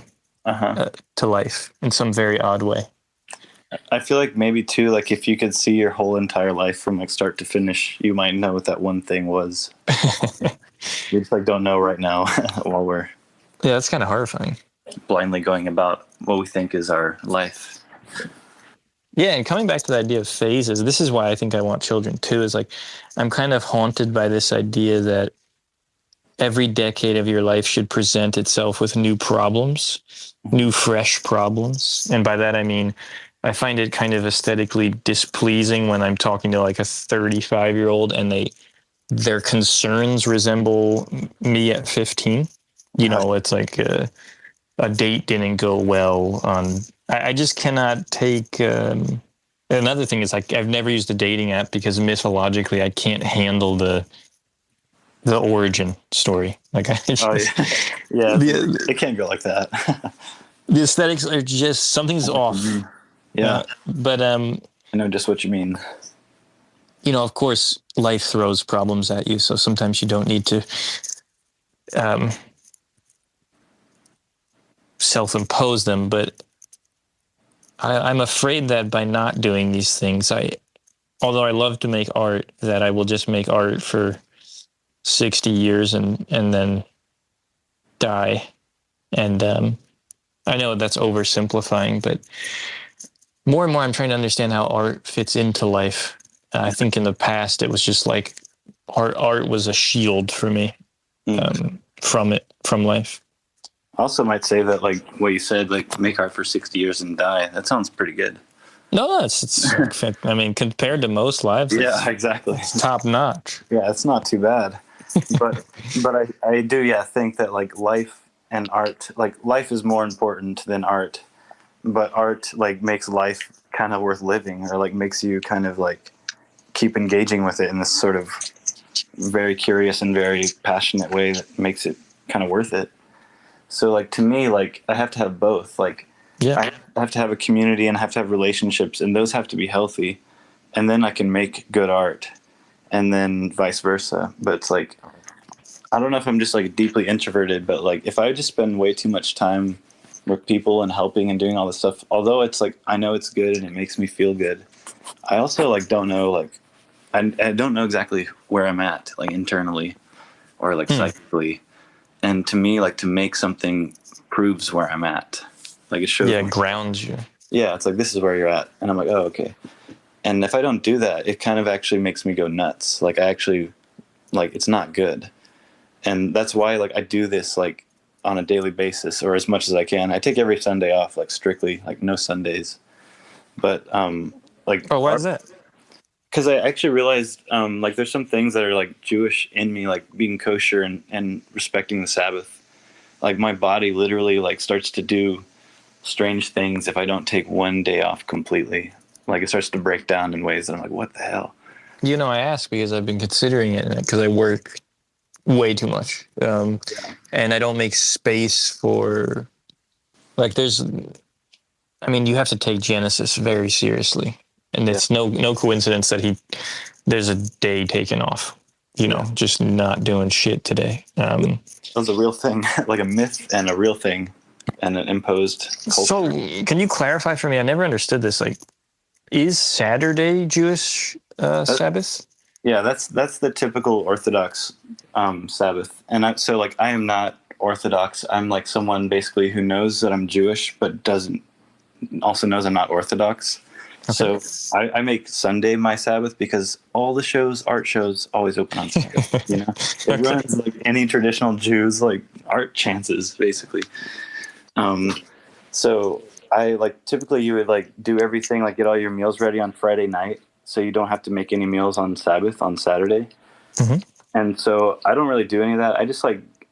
Speaker 1: to life in some very odd way.
Speaker 2: I feel like maybe too, like if you could see your whole entire life from like start to finish, you might know what that one thing was. We just like don't know right now while we're
Speaker 1: that's kind of horrifying.
Speaker 2: Blindly going about what we think is our life.
Speaker 1: Yeah, and coming back to the idea of phases, this is why I think I want children too, is like, I'm kind of haunted by this idea that every decade of your life should present itself with new problems, new fresh problems. And by that, I mean, I find it kind of aesthetically displeasing when I'm talking to like a 35-year-old and their concerns resemble me at 15. You know, it's like a date didn't go well on... I just cannot take... another thing is like, I've never used a dating app because mythologically I can't handle the origin story. Like,
Speaker 2: it can't go like that.
Speaker 1: The aesthetics are just, something's off.
Speaker 2: Yeah.
Speaker 1: But
Speaker 2: I know just what you mean.
Speaker 1: You know, of course, life throws problems at you, so sometimes you don't need to self-impose them, but I'm afraid that by not doing these things, although I love to make art, that I will just make art for 60 years and then die. And I know that's oversimplifying, but more and more I'm trying to understand how art fits into life. I think in the past it was just like art was a shield for me from life.
Speaker 2: I also might say that, like what you said, like make art for 60 years and die. That sounds pretty good.
Speaker 1: No, it's I mean, compared to most lives,
Speaker 2: yeah, exactly.
Speaker 1: It's top notch.
Speaker 2: Yeah, it's not too bad. but I do think that like life and art, like life is more important than art, but art like makes life kind of worth living, or like makes you kind of like keep engaging with it in this sort of very curious and very passionate way that makes it kind of worth it. So like to me, like I have to have both. Like I have to have a community and I have to have relationships, and those have to be healthy, and then I can make good art, and then vice versa. But it's like, I don't know if I'm just like deeply introverted, but like if I just spend way too much time with people and helping and doing all this stuff, although it's like I know it's good and it makes me feel good, I also like don't know, like I don't know exactly where I'm at, like internally or like psychically. And to me, like to make something proves where I'm at. Like it shows. Yeah,
Speaker 1: it grounds you.
Speaker 2: Yeah, it's like this is where you're at, and I'm like, oh, okay. And if I don't do that, it kind of actually makes me go nuts. Like I actually, like it's not good. And that's why like I do this like on a daily basis, or as much as I can. I take every Sunday off, like strictly, like no Sundays. But like,
Speaker 1: oh, why is that?
Speaker 2: Because I actually realized like there's some things that are like Jewish in me, like being kosher and respecting the Sabbath. Like my body literally like starts to do strange things if I don't take one day off completely. Like it starts to break down in ways that I'm like, what the hell?
Speaker 1: You know, I ask because I've been considering it because I work way too much. And I don't make space for, like I mean, you have to take Genesis very seriously. And it's no coincidence that there's a day taken off, you know, just not doing shit today.
Speaker 2: That's a real thing, like a myth and a real thing and an imposed culture.
Speaker 1: So can you clarify for me? I never understood this. Like, is Saturday Jewish Sabbath?
Speaker 2: Yeah, that's the typical Orthodox Sabbath. And so like I am not Orthodox. I'm like someone basically who knows that I'm Jewish, but also knows I'm not Orthodox. Okay. So I make Sunday my Sabbath because all the art shows, always open on Sunday. You know, it runs like any traditional Jews like art chances, basically. So I like typically you would like do everything, like get all your meals ready on Friday night, so you don't have to make any meals on Sabbath on Saturday. Mm-hmm. And so I don't really do any of that. I just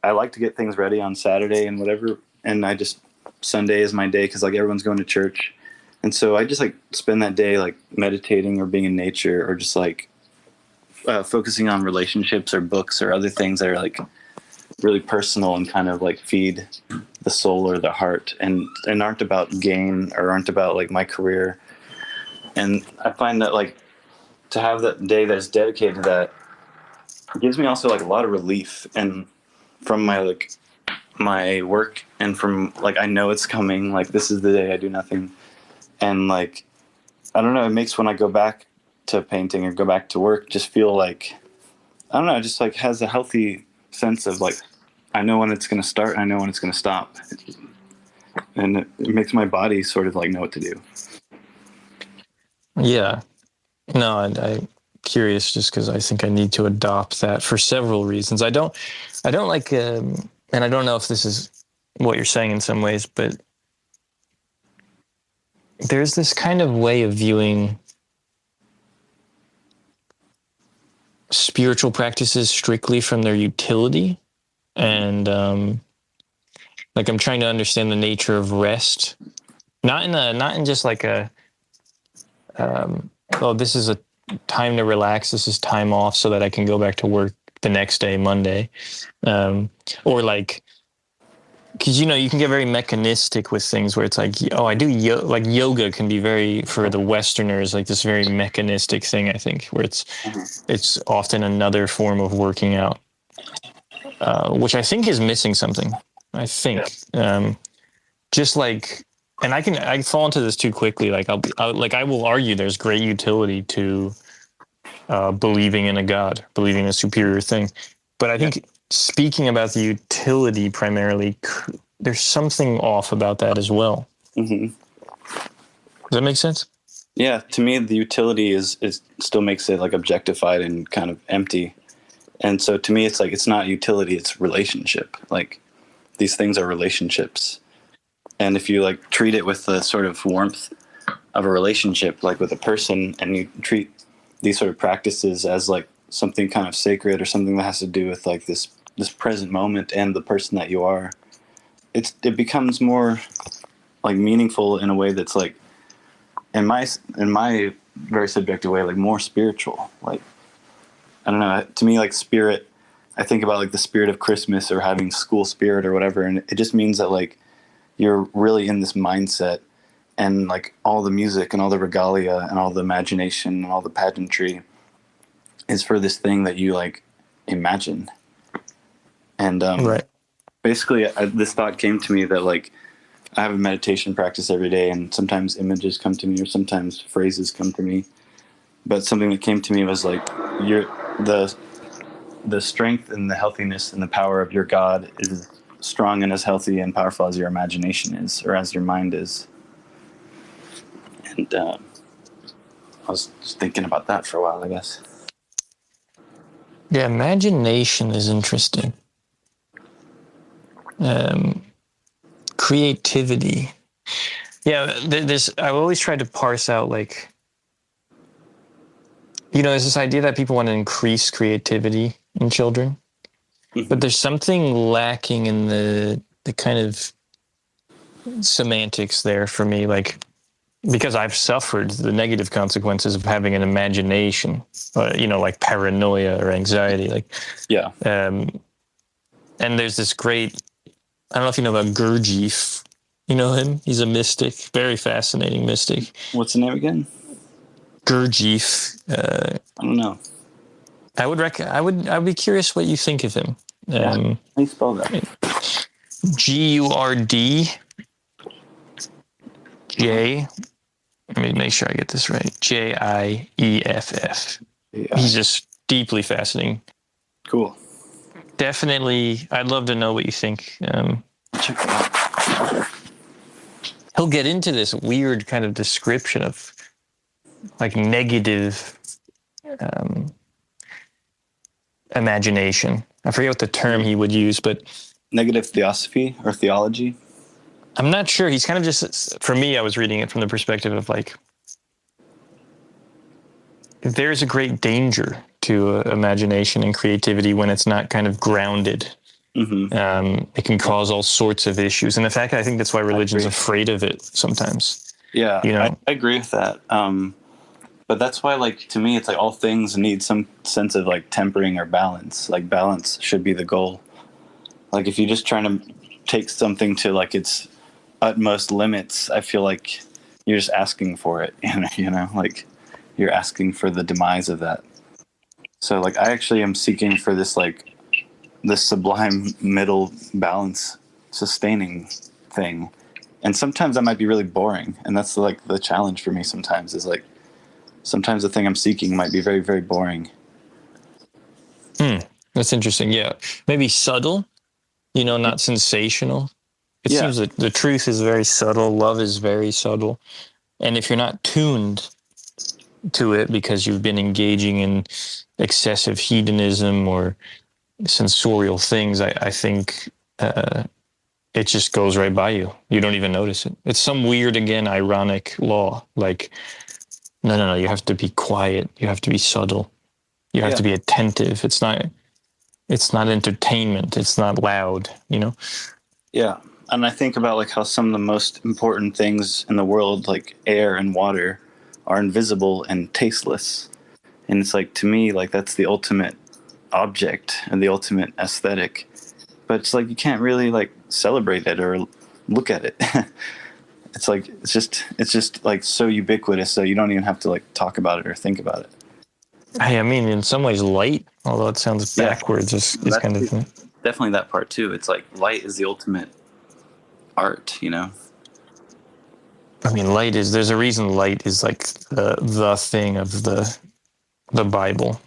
Speaker 2: I like to get things ready on Saturday and whatever, and Sunday is my day because like everyone's going to church. And so I just like spend that day like meditating or being in nature or just like focusing on relationships or books or other things that are like really personal and kind of like feed the soul or the heart and aren't about gain or aren't about like my career. And I find that like to have that day that's dedicated to that gives me also like a lot of relief and from my work and from like I know it's coming, like this is the day I do nothing. And like, I don't know, it makes when I go back to painting or go back to work, just feel like, I don't know, just like has a healthy sense of like, I know when it's going to start, I know when it's going to stop. And it makes my body sort of like know what to do.
Speaker 1: Yeah. No, I'm curious just because I think I need to adopt that for several reasons. I don't like, and I don't know if this is what you're saying in some ways, but there's this kind of way of viewing spiritual practices strictly from their utility. And like I'm trying to understand the nature of rest, not in just like this is a time to relax, this is time off so that I can go back to work the next day, Monday. Or like, because, you know, you can get very mechanistic with things where it's like, oh, I do like yoga can be very, for the Westerners, like this very mechanistic thing, I think, where it's often another form of working out, which I think is missing something. I think. just like, and I fall into this too quickly. Like I will argue there's great utility to believing in a God, believing in a superior thing. But I think speaking about the utility primarily, there's something off about that as well.
Speaker 2: Mm-hmm.
Speaker 1: Does that make sense?
Speaker 2: Yeah, to me, the utility is still makes it like objectified and kind of empty. And so to me, it's like, it's not utility, it's relationship. Like, these things are relationships. And if you like treat it with the sort of warmth of a relationship, like with a person, and you treat these sort of practices as like something kind of sacred or something that has to do with like this present moment and the person that you are, it becomes more like meaningful in a way that's like, in my very subjective way, like more spiritual. Like, I don't know, to me, like spirit, I think about like the spirit of Christmas or having school spirit or whatever, and it just means that like you're really in this mindset, and like all the music and all the regalia and all the imagination and all the pageantry is for this thing that you like imagine. And
Speaker 1: Right.
Speaker 2: basically this thought came to me that like I have a meditation practice every day, and sometimes images come to me or sometimes phrases come to me. But something that came to me was like, the strength and the healthiness and the power of your God is strong and as healthy and powerful as your imagination is, or as your mind is. And I was just thinking about that for a while, I guess.
Speaker 1: Yeah, imagination is interesting. Creativity. Yeah, I've always tried to parse out, like, there's this idea that people want to increase creativity in children, but there's something lacking in the kind of semantics there for me, like, because I've suffered the negative consequences of having an imagination, like paranoia or anxiety, like,
Speaker 2: yeah.
Speaker 1: And there's this great, I don't know if you know about Gurdjieff. You know him? He's a mystic, very fascinating mystic.
Speaker 2: What's the name again?
Speaker 1: Gurdjieff.
Speaker 2: I don't know.
Speaker 1: I'd be curious what you think of him.
Speaker 2: How do you spell that?
Speaker 1: Gurdj. Let me make sure I get this right. Jieff.
Speaker 2: Yeah.
Speaker 1: He's just deeply fascinating.
Speaker 2: Cool.
Speaker 1: Definitely, I'd love to know what you think.
Speaker 2: Check it out.
Speaker 1: He'll get into this weird kind of description of like negative imagination. I forget what the term he would use, but
Speaker 2: Negative theosophy or theology?
Speaker 1: I'm not sure. He's kind of just, for me, I was reading it from the perspective of like, there's a great danger to imagination and creativity when it's not kind of grounded. Mm-hmm. It can cause all sorts of issues. And in fact, I think that's why religion's afraid of it sometimes.
Speaker 2: Yeah, I agree with that. But that's why, like, to me, it's like all things need some sense of like tempering or balance. Like, balance should be the goal. Like, if you're just trying to take something to like its utmost limits, I feel like you're just asking for it. Like you're asking for the demise of that. So like I actually am seeking for this like this sublime middle balance sustaining thing. And sometimes that might be really boring, and that's like the challenge for me sometimes, is like sometimes the thing I'm seeking might be very, very boring.
Speaker 1: That's interesting. Yeah, maybe subtle, not sensational. It seems that the truth is very subtle, love is very subtle, and if you're not tuned to it because you've been engaging in excessive hedonism or sensorial things, I think it just goes right by you. You don't even notice it. It's some weird, again, ironic law. Like, no, you have to be quiet. You have to be subtle. You have to be attentive. It's not entertainment. It's not loud,
Speaker 2: Yeah. And I think about like how some of the most important things in the world, like air and water, are invisible and tasteless. And it's like, to me, like that's the ultimate object and the ultimate aesthetic. But it's like you can't really like celebrate it or look at it. It's like it's just like so ubiquitous, so you don't even have to like talk about it or think about it.
Speaker 1: I mean, in some ways, light, although it sounds backwards, is kind of thing.
Speaker 2: Definitely that part too. It's like light is the ultimate art, you know?
Speaker 1: I mean, there's a reason light is like the thing of the Bible.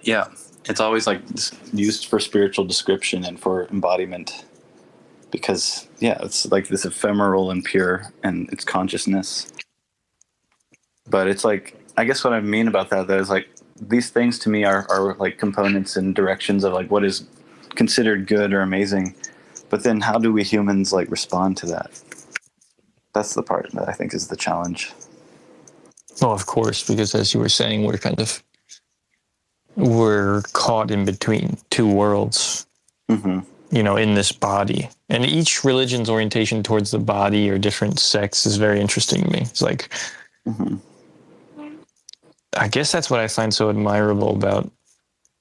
Speaker 2: Yeah. It's always like used for spiritual description and for embodiment because, yeah, it's like this ephemeral and pure and it's consciousness. But it's like, I guess what I mean about that, though, is like these things to me are like components and directions of like what is considered good or amazing. But then how do we humans like respond to that? That's the part that I think is the challenge.
Speaker 1: Well, of course, because as you were saying, we're caught in between two worlds,
Speaker 2: Mm-hmm.
Speaker 1: you know, in this body. And each religion's orientation towards the body or different sects is very interesting to me. It's like,
Speaker 2: Mm-hmm.
Speaker 1: I guess that's what I find so admirable about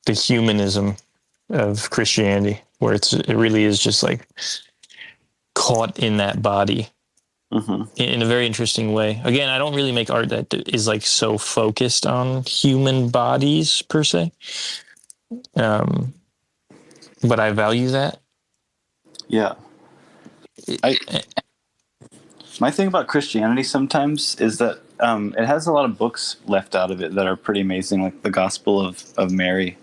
Speaker 1: the humanism of Christianity, where it really is just like caught in that body.
Speaker 2: Mm-hmm.
Speaker 1: In a very interesting way. Again, I don't really make art that is like so focused on human bodies per se, but I value that.
Speaker 2: Yeah. My thing about Christianity sometimes is that it has a lot of books left out of it that are pretty amazing, like the Gospel of Mary.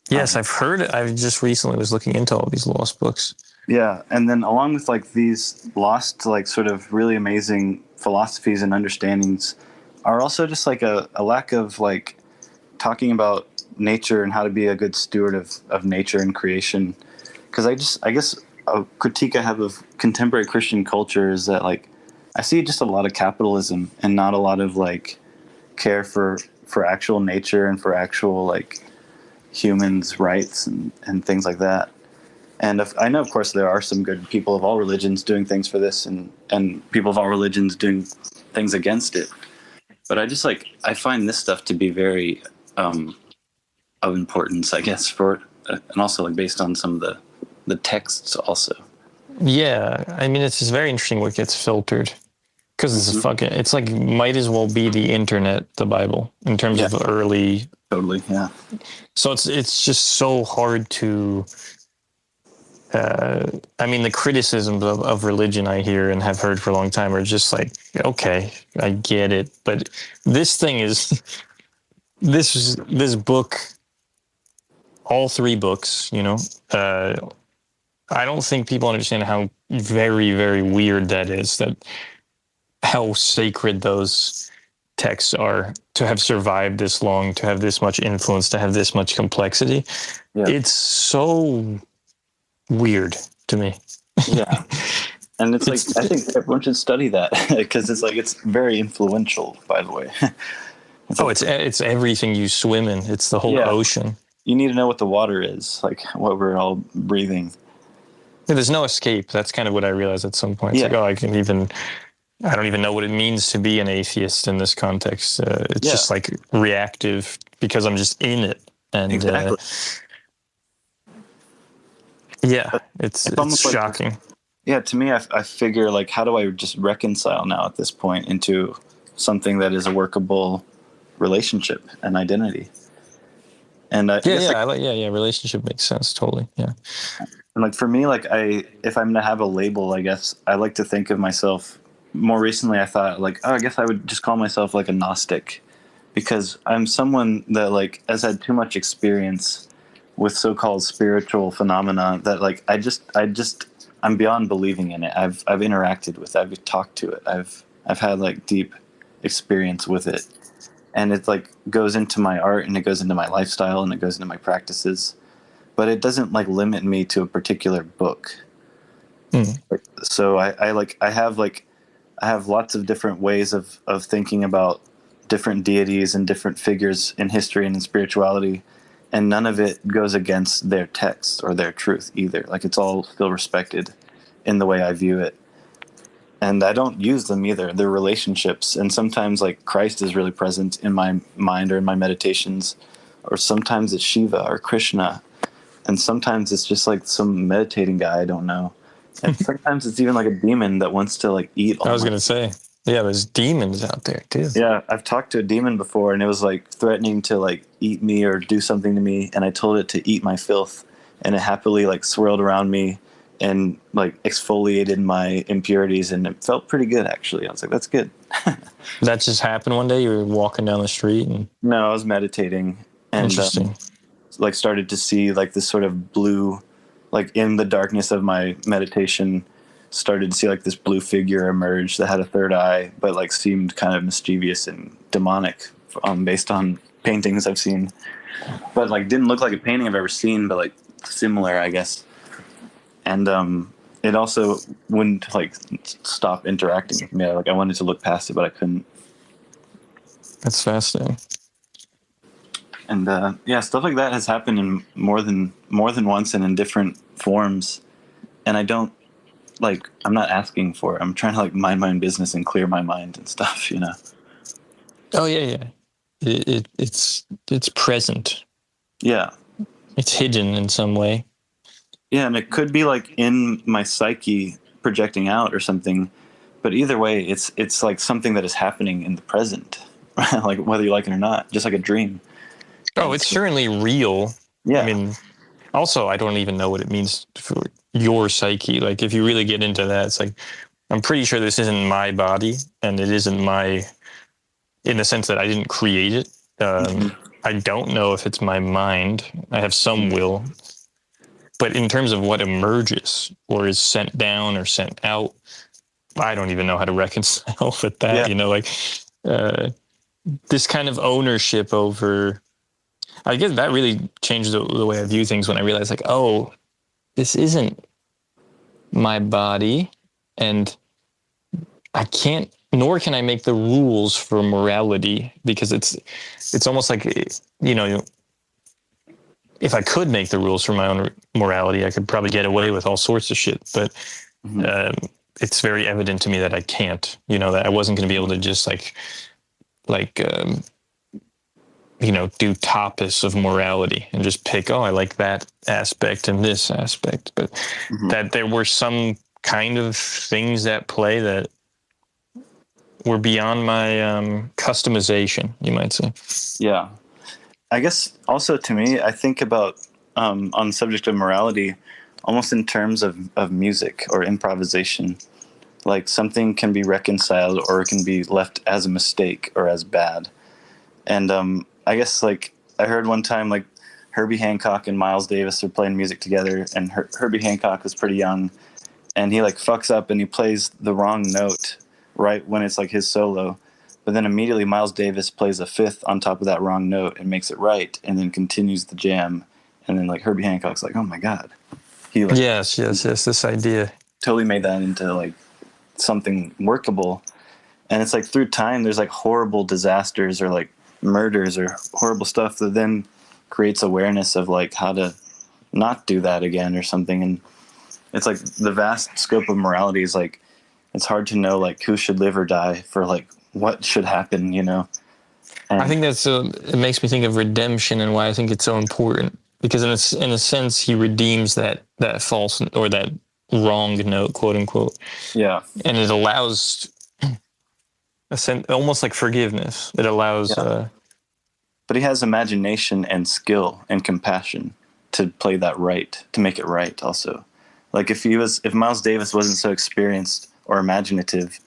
Speaker 1: Yes, I've heard it. I just recently was looking into all these lost books.
Speaker 2: Yeah, and then along with like these lost, like sort of really amazing philosophies and understandings are also just like a lack of like talking about nature and how to be a good steward of nature and creation. Because I guess a critique I have of contemporary Christian culture is that like I see just a lot of capitalism and not a lot of like care for actual nature and for actual like humans' rights and things like that. And I know, of course, there are some good people of all religions doing things for this and people of all religions doing things against it. But I find this stuff to be very of importance, I guess, for and also like based on some of the texts also.
Speaker 1: Yeah, I mean, it's just very interesting what gets filtered. Because it's like might as well be the internet, the Bible, in terms of early.
Speaker 2: Totally, yeah.
Speaker 1: So it's just so hard to. I mean, the criticisms of religion I hear and have heard for a long time are just like, okay, I get it, but this thing is this book, all three books, you know. I don't think people understand how very, very weird that is. That how sacred those texts are to have survived this long, to have this much influence, to have this much complexity. Yeah. It's so weird to me.
Speaker 2: Yeah. And it's like, I think everyone should study that because it's like, it's very influential, by the way.
Speaker 1: It's everything you swim in. It's the whole ocean.
Speaker 2: You need to know what the water is, like what we're all breathing.
Speaker 1: Yeah, there's no escape. That's kind of what I realized at some point. It's like, I don't even know what it means to be an atheist in this context. It's just like reactive because I'm just in it. And
Speaker 2: exactly.
Speaker 1: It's shocking.
Speaker 2: Like, to me, I figure like, how do I just reconcile now at this point into something that is a workable relationship and identity? And
Speaker 1: relationship makes sense totally. Yeah.
Speaker 2: And like for me, like if I'm gonna have a label, I guess I like to think of myself. More recently, I thought like, I guess I would just call myself like a Gnostic, because I'm someone that like has had too much experience with so-called spiritual phenomena that like I'm beyond believing in it. I've interacted with it. I've talked to it. I've had like deep experience with it, and it like goes into my art and it goes into my lifestyle and it goes into my practices, but it doesn't like limit me to a particular book. So I have lots of different ways of thinking about different deities and different figures in history and in spirituality, and none of it goes against their text or their truth either. Like it's all still respected in the way I view it. And I don't use them either. They're relationships. And sometimes like Christ is really present in my mind or in my meditations, or sometimes it's Shiva or Krishna. And sometimes it's just like some meditating guy I don't know. And sometimes it's even like a demon that wants to like eat all.
Speaker 1: I was going to say, there's demons out there too.
Speaker 2: Yeah, I've talked to a demon before and it was like threatening to like eat me or do something to me. And I told it to eat my filth, and it happily like swirled around me and like exfoliated my impurities, and it felt pretty good actually. I was like, that's good.
Speaker 1: That just happened one day? You were walking down the street and
Speaker 2: No, I was meditating, and
Speaker 1: interesting.
Speaker 2: like started to see like this sort of blue, like in the darkness of my meditation, started to see like this blue figure emerge that had a third eye, but like seemed kind of mischievous and demonic, based on paintings I've seen. But like didn't look like a painting I've ever seen, but like similar, I guess. And it also wouldn't like stop interacting with me. Like I wanted to look past it, but I couldn't.
Speaker 1: That's fascinating.
Speaker 2: And yeah, stuff like that has happened in more than once and in different forms. And I don't like, I'm not asking for it. I'm trying to like mind my own business and clear my mind and stuff, you know?
Speaker 1: Oh yeah. It's present.
Speaker 2: Yeah.
Speaker 1: It's hidden in some way.
Speaker 2: Yeah. And it could be like in my psyche projecting out or something, but either way, it's like something that is happening in the present, like whether you like it or not, just like a dream.
Speaker 1: Oh, it's certainly real.
Speaker 2: Yeah.
Speaker 1: I mean, also, I don't even know what it means for your psyche. Like, if you really get into that, it's like, I'm pretty sure this isn't my body, and it isn't my, in the sense that I didn't create it. I don't know if it's my mind. I have some will. But in terms of what emerges or is sent down or sent out, I don't even know how to reconcile with that.
Speaker 2: Yeah.
Speaker 1: You know, like this kind of ownership over, I guess that really changed the way I view things when I realized, like, oh, this isn't my body, and I can't, nor can I make the rules for morality, because it's almost like, you know, if I could make the rules for my own morality, I could probably get away with all sorts of shit. But it's very evident to me that I can't, you know, that I wasn't going to be able to just you know, do tapas of morality and just pick, oh, I like that aspect and this aspect. But that there were some kind of things at play that were beyond my customization, you might say.
Speaker 2: Yeah. I guess also to me, I think about on the subject of morality almost in terms of music or improvisation. Like something can be reconciled or it can be left as a mistake or as bad. And I guess like I heard one time like Herbie Hancock and Miles Davis are playing music together, and Herbie Hancock was pretty young, and he like fucks up and he plays the wrong note right when it's like his solo. But then immediately Miles Davis plays a fifth on top of that wrong note and makes it right, and then continues the jam. And then like Herbie Hancock's like, oh my God. He like,
Speaker 1: yes, this idea.
Speaker 2: Totally made that into like something workable. And it's like through time, there's like horrible disasters or like murders or horrible stuff that then creates awareness of like how to not do that again or something. And it's like the vast scope of morality is like, it's hard to know like who should live or die for like what should happen, you know? And
Speaker 1: I think that's it makes me think of redemption and why I think it's so important, because in a sense he redeems that false or that wrong note, quote unquote.
Speaker 2: Yeah.
Speaker 1: And it allows a sense, almost like forgiveness. It allows
Speaker 2: but he has imagination and skill and compassion to play that right, to make it right also. Like if Miles Davis wasn't so experienced or imaginative,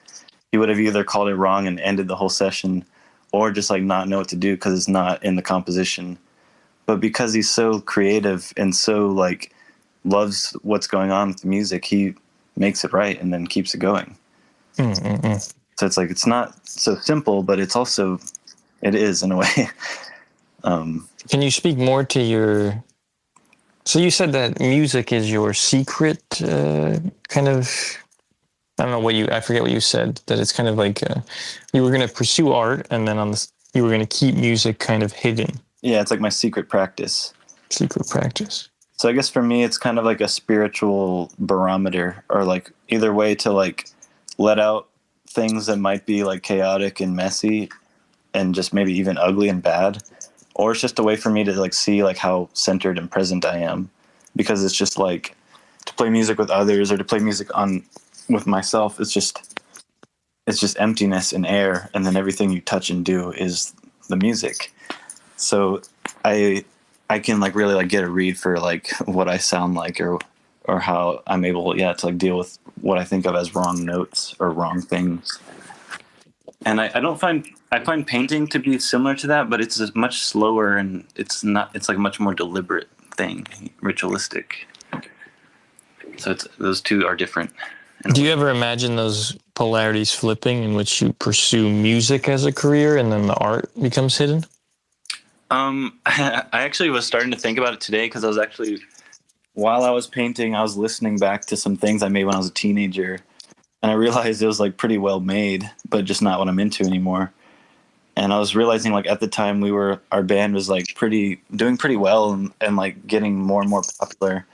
Speaker 2: he would have either called it wrong and ended the whole session, or just like not know what to do because it's not in the composition. But because he's so creative and so like loves what's going on with the music, he makes it right and then keeps it going. So it's like, it's not so simple, but it's also, it is in a way.
Speaker 1: Can you speak more to your, so you said that music is your secret kind of, I don't know what I forget what you said, that it's kind of like you were going to pursue art and then you were going to keep music kind of hidden.
Speaker 2: Yeah, it's like my secret practice.
Speaker 1: Secret practice.
Speaker 2: So I guess for me, it's kind of like a spiritual barometer, or like either way to like let out things that might be like chaotic and messy and just maybe even ugly and bad. Or it's just a way for me to like see like how centered and present I am, because it's just like to play music with others or to play music with myself. It's just emptiness and air. And then everything you touch and do is the music. So I can like really like get a read for like what I sound like or or how I'm able, to like deal with what I think of as wrong notes or wrong things. And I find painting to be similar to that, but it's a much slower, and it's like a much more deliberate thing, ritualistic. So those two are different.
Speaker 1: Do you ever imagine those polarities flipping, in which you pursue music as a career and then the art becomes hidden?
Speaker 2: I actually was starting to think about it today, because while I was painting, I was listening back to some things I made when I was a teenager, and I realized it was like pretty well made, but just not what I'm into anymore. And I was realizing, like, at the time our band was like doing pretty well, and like getting more and more popular.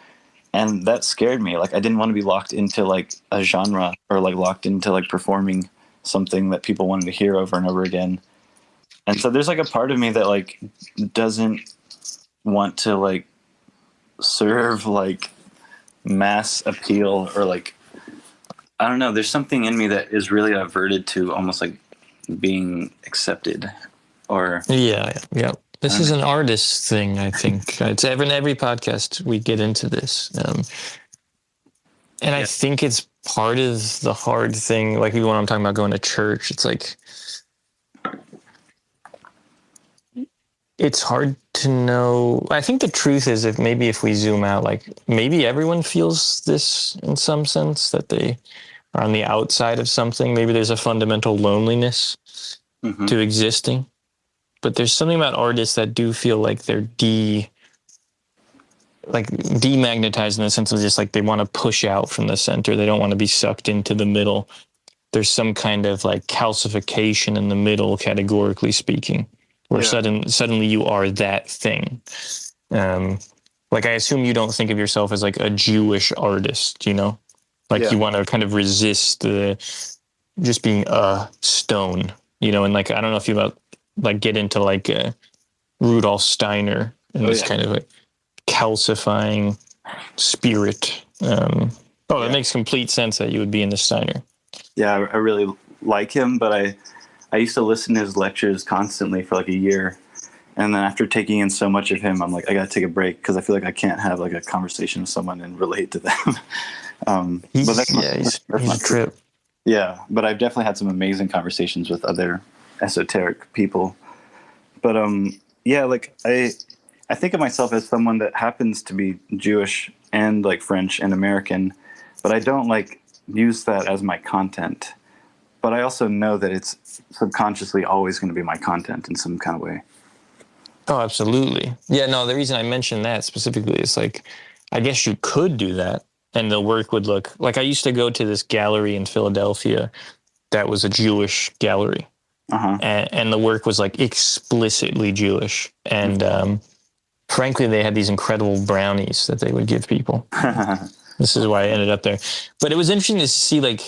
Speaker 2: And that scared me. Like, I didn't want to be locked into like a genre, or like locked into like performing something that people wanted to hear over and over again. And so there's like a part of me that like doesn't want to like serve like mass appeal, or like, I don't know. There's something in me that is really averted to almost like being accepted, or
Speaker 1: yeah. This is an artist thing, I think. It's in every podcast we get into this, and I think it's part of the hard thing. Like, even when I'm talking about going to church, it's like it's hard to know. I think the truth is, if we zoom out, like, maybe everyone feels this in some sense, that they are on the outside of something. Maybe there's a fundamental loneliness to existing. But there's something about artists that do feel like they're demagnetized, in the sense of just like they want to push out from the center. They don't want to be sucked into the middle. There's some kind of like calcification in the middle, categorically speaking, where suddenly you are that thing. Like, I assume you don't think of yourself as like a Jewish artist, you know? Like, you want to kind of resist just being a stone, you know? And like, I don't know if you get into like Rudolf Steiner and this kind of like calcifying spirit. That makes complete sense that you would be in the Steiner.
Speaker 2: Yeah, I really like him, but I used to listen to his lectures constantly for like a year. And then after taking in so much of him, I'm like, I got to take a break, because I feel like I can't have like a conversation with someone and relate to them.
Speaker 1: He's a trip.
Speaker 2: Yeah, but I've definitely had some amazing conversations with other esoteric people. But like I think of myself as someone that happens to be Jewish and like French and American, but I don't like use that as my content. But I also know that it's subconsciously always going to be my content in some kind of way.
Speaker 1: Oh, absolutely. Yeah, no, the reason I mentioned that specifically is like, I guess you could do that, and the work would look like, I used to go to this gallery in Philadelphia that was a Jewish gallery. And the work was like explicitly Jewish. And frankly, they had these incredible brownies that they would give people. This is why I ended up there. But it was interesting to see, like,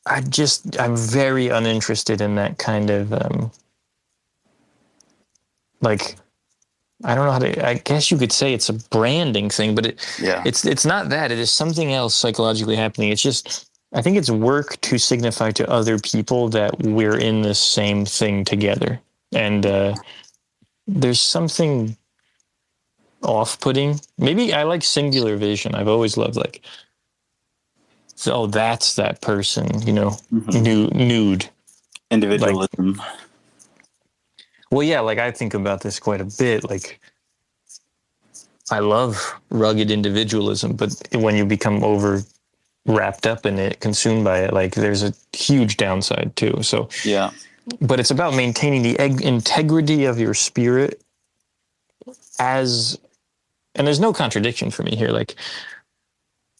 Speaker 1: I'm very uninterested in that kind of, like, I don't know how to, I guess you could say it's a branding thing, but it's not that. It is something else psychologically happening. It's just, I think it's work to signify to other people that we're in the same thing together. And there's something off-putting. Maybe I like singular vision. I've always loved, like, so that's that person, you know, nude.
Speaker 2: Individualism.
Speaker 1: Like, well, yeah, like, I think about this quite a bit. Like, I love rugged individualism, but when you become wrapped up in it, consumed by it, like, there's a huge downside too. So but it's about maintaining the integrity of your spirit and there's no contradiction for me here, like,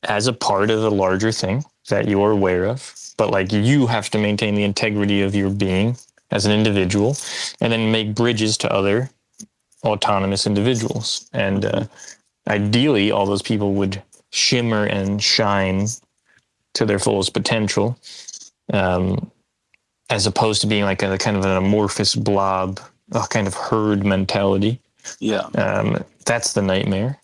Speaker 1: as a part of a larger thing that you're aware of, but like, you have to maintain the integrity of your being as an individual, and then make bridges to other autonomous individuals. And ideally, all those people would shimmer and shine to their fullest potential, as opposed to being like a kind of an amorphous blob, a kind of herd mentality. That's the nightmare.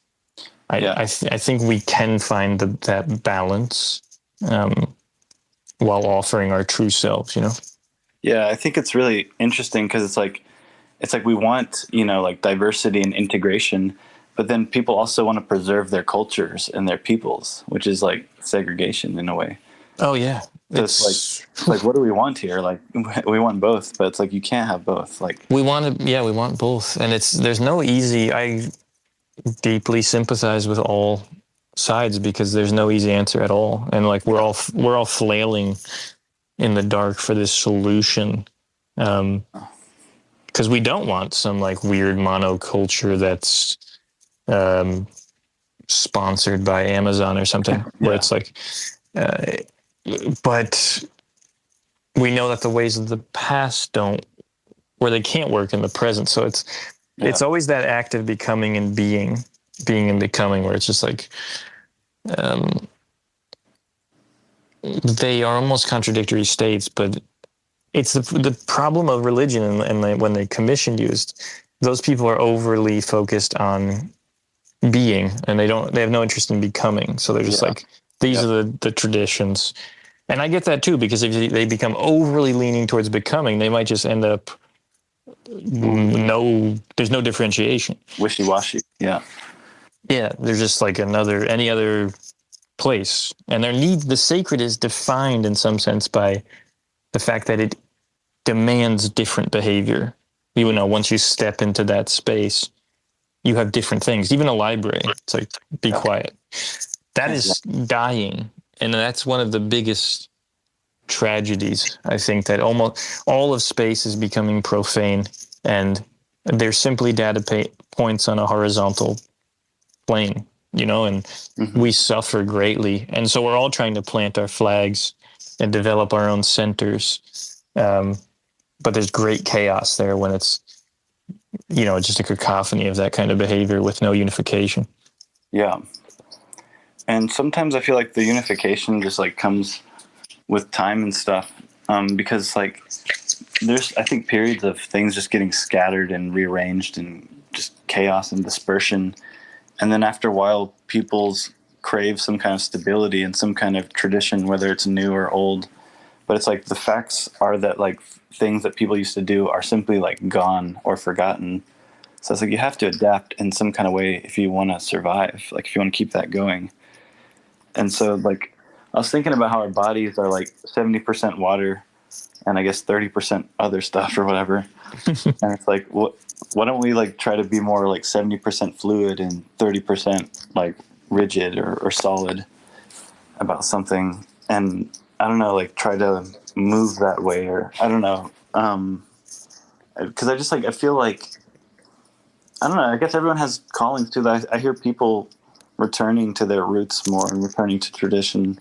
Speaker 1: I think we can find that balance while offering our true selves, you know?
Speaker 2: Yeah, I think it's really interesting, because it's like we want, you know, like, diversity and integration, but then people also want to preserve their cultures and their peoples, which is like segregation in a way.
Speaker 1: Oh yeah.
Speaker 2: So it's like, what do we want here? Like, we want both, but it's like, you can't have both. Like,
Speaker 1: we want both. And there's no easy, I deeply sympathize with all sides because there's no easy answer at all. And like, we're all flailing in the dark for this solution. Because we don't want some like weird monoculture that's sponsored by Amazon or something, where it's like, but we know that the ways of the past where they can't work in the present. So it's always that act of becoming and being and becoming, where it's just like, they are almost contradictory states, but it's the problem of religion. And when they commissioned you, those people are overly focused on being, and they have no interest in becoming. So they're just like, these are the traditions. And I get that too, because if they become overly leaning towards becoming, they might just end up there's no differentiation.
Speaker 2: Wishy-washy. Yeah.
Speaker 1: Yeah. They're just like any other place. And the sacred is defined in some sense by the fact that it demands different behavior. Even though once you step into that space, you have different things. Even a library, it's like, be quiet. That is dying. And that's one of the biggest tragedies, I think, that almost all of space is becoming profane, and they're simply data points on a horizontal plane, and we suffer greatly. And so we're all trying to plant our flags and develop our own centers. But there's great chaos there when it's, just a cacophony of that kind of behavior with no unification.
Speaker 2: Yeah. And sometimes I feel like the unification just like comes with time and stuff. Because like there's, I think, periods of things just getting scattered and rearranged and just chaos and dispersion. And then after a while, people's crave some kind of stability and some kind of tradition, whether it's new or old. But it's like the facts are that like things that people used to do are simply like gone or forgotten. So it's like you have to adapt in some kind of way if you want to survive, like if you want to keep that going. And so like I was thinking about how our bodies are like 70% water and I guess 30% other stuff or whatever. And it's like, why don't we like try to be more like 70% fluid and 30% like rigid or solid about something? And I don't know, like try to move that way, or I don't know. Because I feel like, I don't know, I guess everyone has callings too. I hear people returning to their roots more and returning to tradition.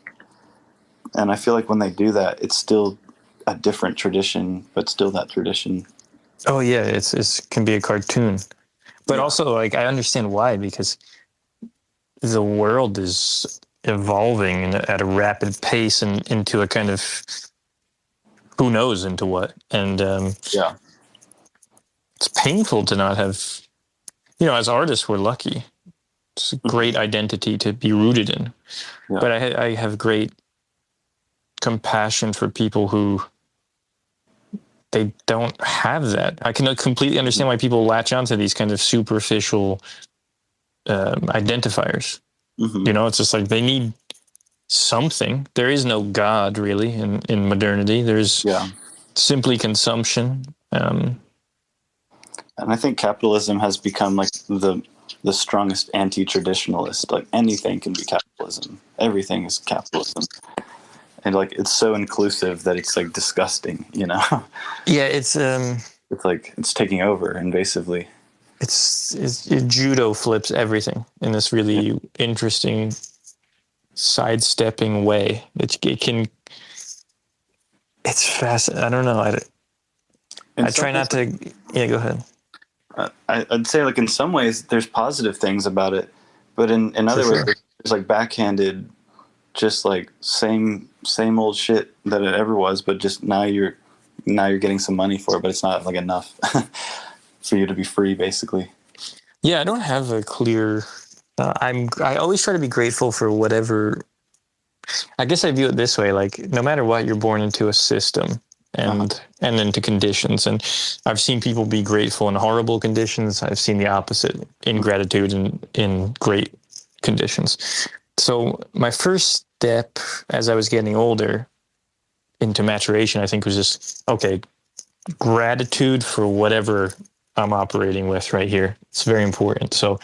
Speaker 2: And I feel like when they do that, it's still a different tradition, but still that tradition.
Speaker 1: Oh yeah, it can be a cartoon. But also like I understand why, because the world is evolving at a rapid pace and into a kind of who knows into what. And it's painful to not have, as artists, we're lucky. It's a great identity to be rooted in. Yeah. But I have great compassion for people who they don't have that. I can completely understand why people latch onto these kind of superficial identifiers. Mm-hmm. It's just like they need something. There is no God really in modernity. There's simply consumption. And
Speaker 2: I think capitalism has become like the strongest anti-traditionalist. Like anything can be capitalism. Everything is capitalism. And like it's so inclusive that it's like disgusting, Yeah,
Speaker 1: it's
Speaker 2: like it's taking over invasively.
Speaker 1: It's judo flips everything in this really interesting sidestepping way. It's fast. I don't know. I try not to. Yeah, go ahead.
Speaker 2: I'd say like in some ways there's positive things about it, but in other ways there's like backhanded, just like same old shit that it ever was, but just now you're getting some money for it, but it's not like enough for you to be free, basically.
Speaker 1: Yeah, I don't have a clear. I always try to be grateful for whatever. I guess I view it this way: like no matter what, you're born into a system, and then to conditions. And I've seen people be grateful in horrible conditions. I've seen the opposite, ingratitude in great conditions. So my first step as I was getting older into maturation, I think, was just, okay, gratitude for whatever I'm operating with right here. It's very important. So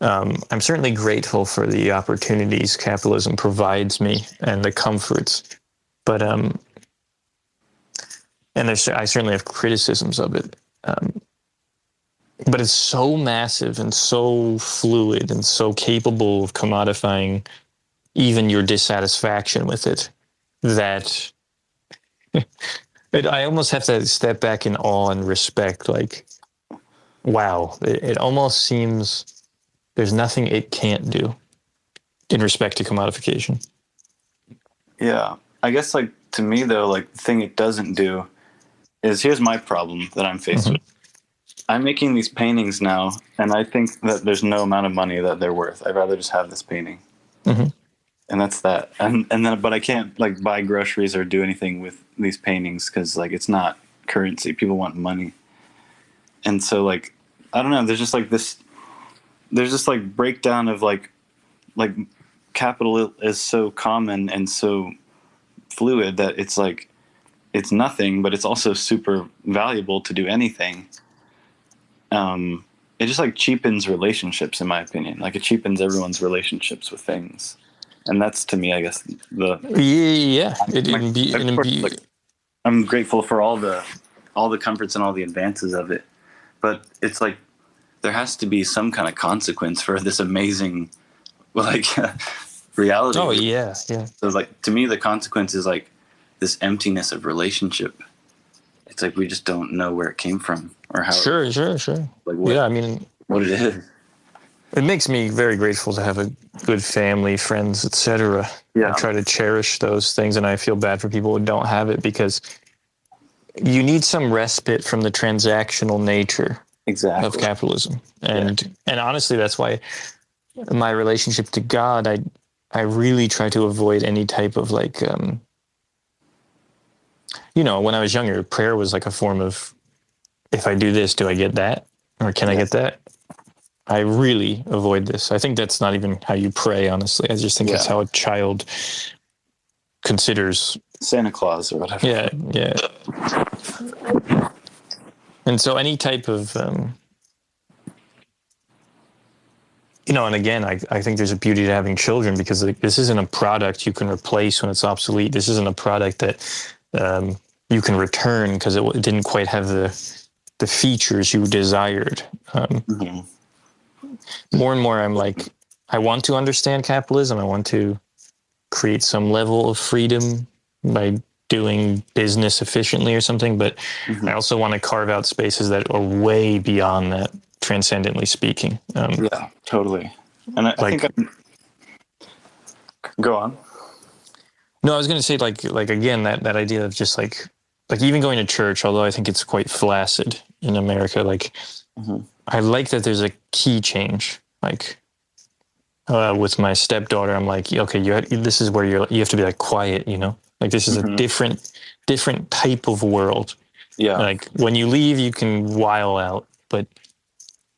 Speaker 1: I'm certainly grateful for the opportunities capitalism provides me and the comforts, but and I certainly have criticisms of it. But it's so massive and so fluid and so capable of commodifying even your dissatisfaction with it that I almost have to step back in awe and respect. Like, wow, it almost seems there's nothing it can't do in respect to commodification.
Speaker 2: Yeah. I guess, like, to me, though, like, the thing it doesn't do is, here's my problem that I'm faced with. I'm making these paintings now, and I think that there's no amount of money that they're worth. I'd rather just have this painting. And that's that. And then, but I can't, like, buy groceries or do anything with these paintings because, like, it's not currency. People want money. And so, like, I don't know. There's just like this. There's just like breakdown of like capital is so common and so fluid that it's like it's nothing, but it's also super valuable to do anything. It just like cheapens relationships, in my opinion. Like, it cheapens everyone's relationships with things. And that's, to me, I guess, I'm grateful for all the comforts and all the advances of it, but it's like there has to be some kind of consequence for this amazing, like, reality.
Speaker 1: Oh yeah.
Speaker 2: So, like, to me, the consequence is like this emptiness of relationship. It's like we just don't know where it came from or how.
Speaker 1: Sure.
Speaker 2: Like, what,
Speaker 1: yeah, I mean,
Speaker 2: what it is.
Speaker 1: It makes me very grateful to have a good family, friends, etc.
Speaker 2: Yeah.
Speaker 1: I try to cherish those things, and I feel bad for people who don't have it because you need some respite from the transactional nature of capitalism. And honestly, that's why my relationship to God, I really try to avoid any type of like, when I was younger, prayer was like a form of, if I do this, do I get that? Or can I get that? I really avoid this. I think that's not even how you pray, honestly. I just think that's how a child considers
Speaker 2: Santa Claus or whatever.
Speaker 1: Yeah. And so any type of, and again, I think there's a beauty to having children because this isn't a product you can replace when it's obsolete. This isn't a product that you can return because it didn't quite have the features you desired. More and more, I'm like, I want to understand capitalism. I want to create some level of freedom by doing business efficiently or something. But I also want to carve out spaces that are way beyond that, transcendently speaking.
Speaker 2: Yeah, totally. And I think go on.
Speaker 1: No, I was going to say like again, that idea of just like even going to church, although I think it's quite flaccid in America, like, I like that there's a key change. Like with my stepdaughter, I'm like, okay, this is where you have to be like quiet, like this is a different type of world.
Speaker 2: Yeah.
Speaker 1: Like when you leave, you can while out, but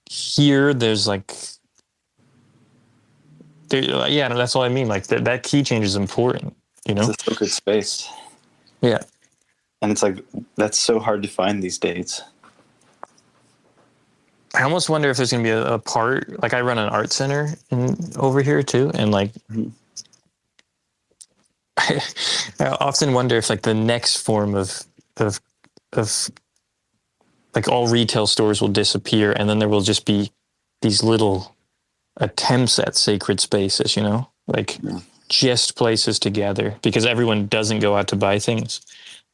Speaker 1: here there's like, that's all I mean. Like that key change is important,
Speaker 2: It's a sacred space.
Speaker 1: Yeah.
Speaker 2: And it's like, that's so hard to find these days.
Speaker 1: I almost wonder if there's going to be a part, like I run an art center over here too. And like, I often wonder if like the next form of like all retail stores will disappear. And then there will just be these little attempts at sacred spaces, like just places to gather because everyone doesn't go out to buy things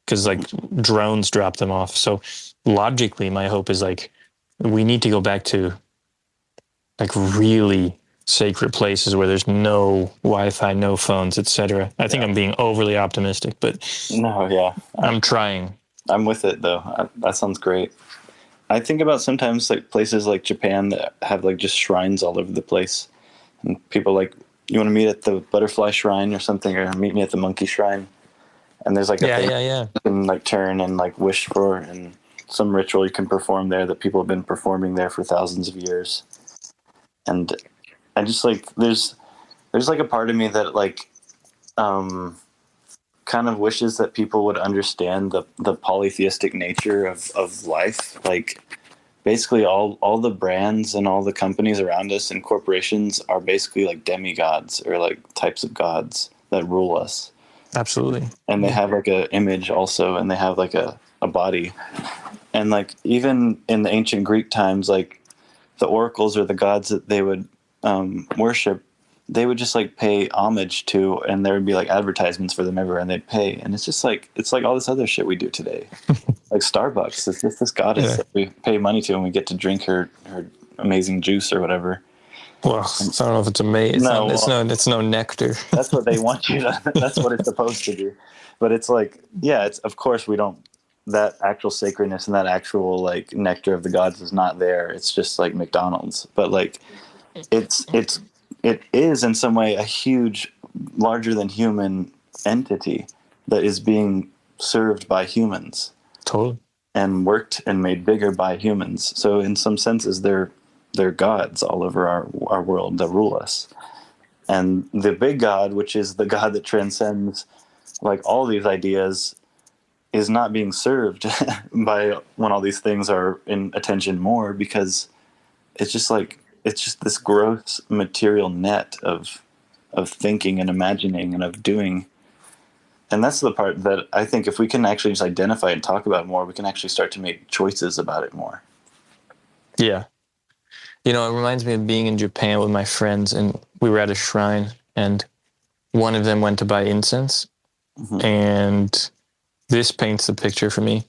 Speaker 1: because like drones drop them off. So logically, my hope is like, we need to go back to like really sacred places where there's no Wi-Fi, no phones, etc. I think I'm being overly optimistic, but I'm trying. I'm
Speaker 2: with it though. That sounds great. I think about sometimes like places like Japan that have like just shrines all over the place, and people like, you want to meet at the butterfly shrine or something, or meet me at the monkey shrine, And there's like a thing
Speaker 1: yeah.
Speaker 2: you can like turn and like wish for, and some ritual you can perform there that people have been performing there for thousands of years. And I just like there's like a part of me that like kind of wishes that people would understand the polytheistic nature of life. Like basically all the brands and all the companies around us and corporations are basically like demigods or like types of gods that rule us.
Speaker 1: Absolutely.
Speaker 2: And they have like a image also, and they have like a body. And like even in the ancient Greek times, like the oracles or the gods that they would worship, they would just like pay homage to, and there would be like advertisements for them everywhere, and they'd pay. And it's just like, it's like all this other shit we do today. Like Starbucks, it's just this goddess that we pay money to, and we get to drink her amazing juice or whatever.
Speaker 1: Well, I don't know if it's amazing. It's no nectar.
Speaker 2: That's what they want you to, that's what it's supposed to be. But it's like, yeah, it's, of course we don't, that actual sacredness and that actual like nectar of the gods is not there. It's just like McDonald's. But like it is in some way a huge, larger than human entity that is being served by humans.
Speaker 1: Totally.
Speaker 2: And worked and made bigger by humans. So in some senses they're gods all over our world that rule us. And the big God, which is the God that transcends like all these ideas, is not being served by when all these things are in attention more, because it's just this gross material net of thinking and imagining and of doing. And that's the part that I think if we can actually just identify and talk about it more, we can actually start to make choices about it more.
Speaker 1: Yeah. You know, it reminds me of being in Japan with my friends, and we were at a shrine, and one of them went to buy incense, and this paints the picture for me.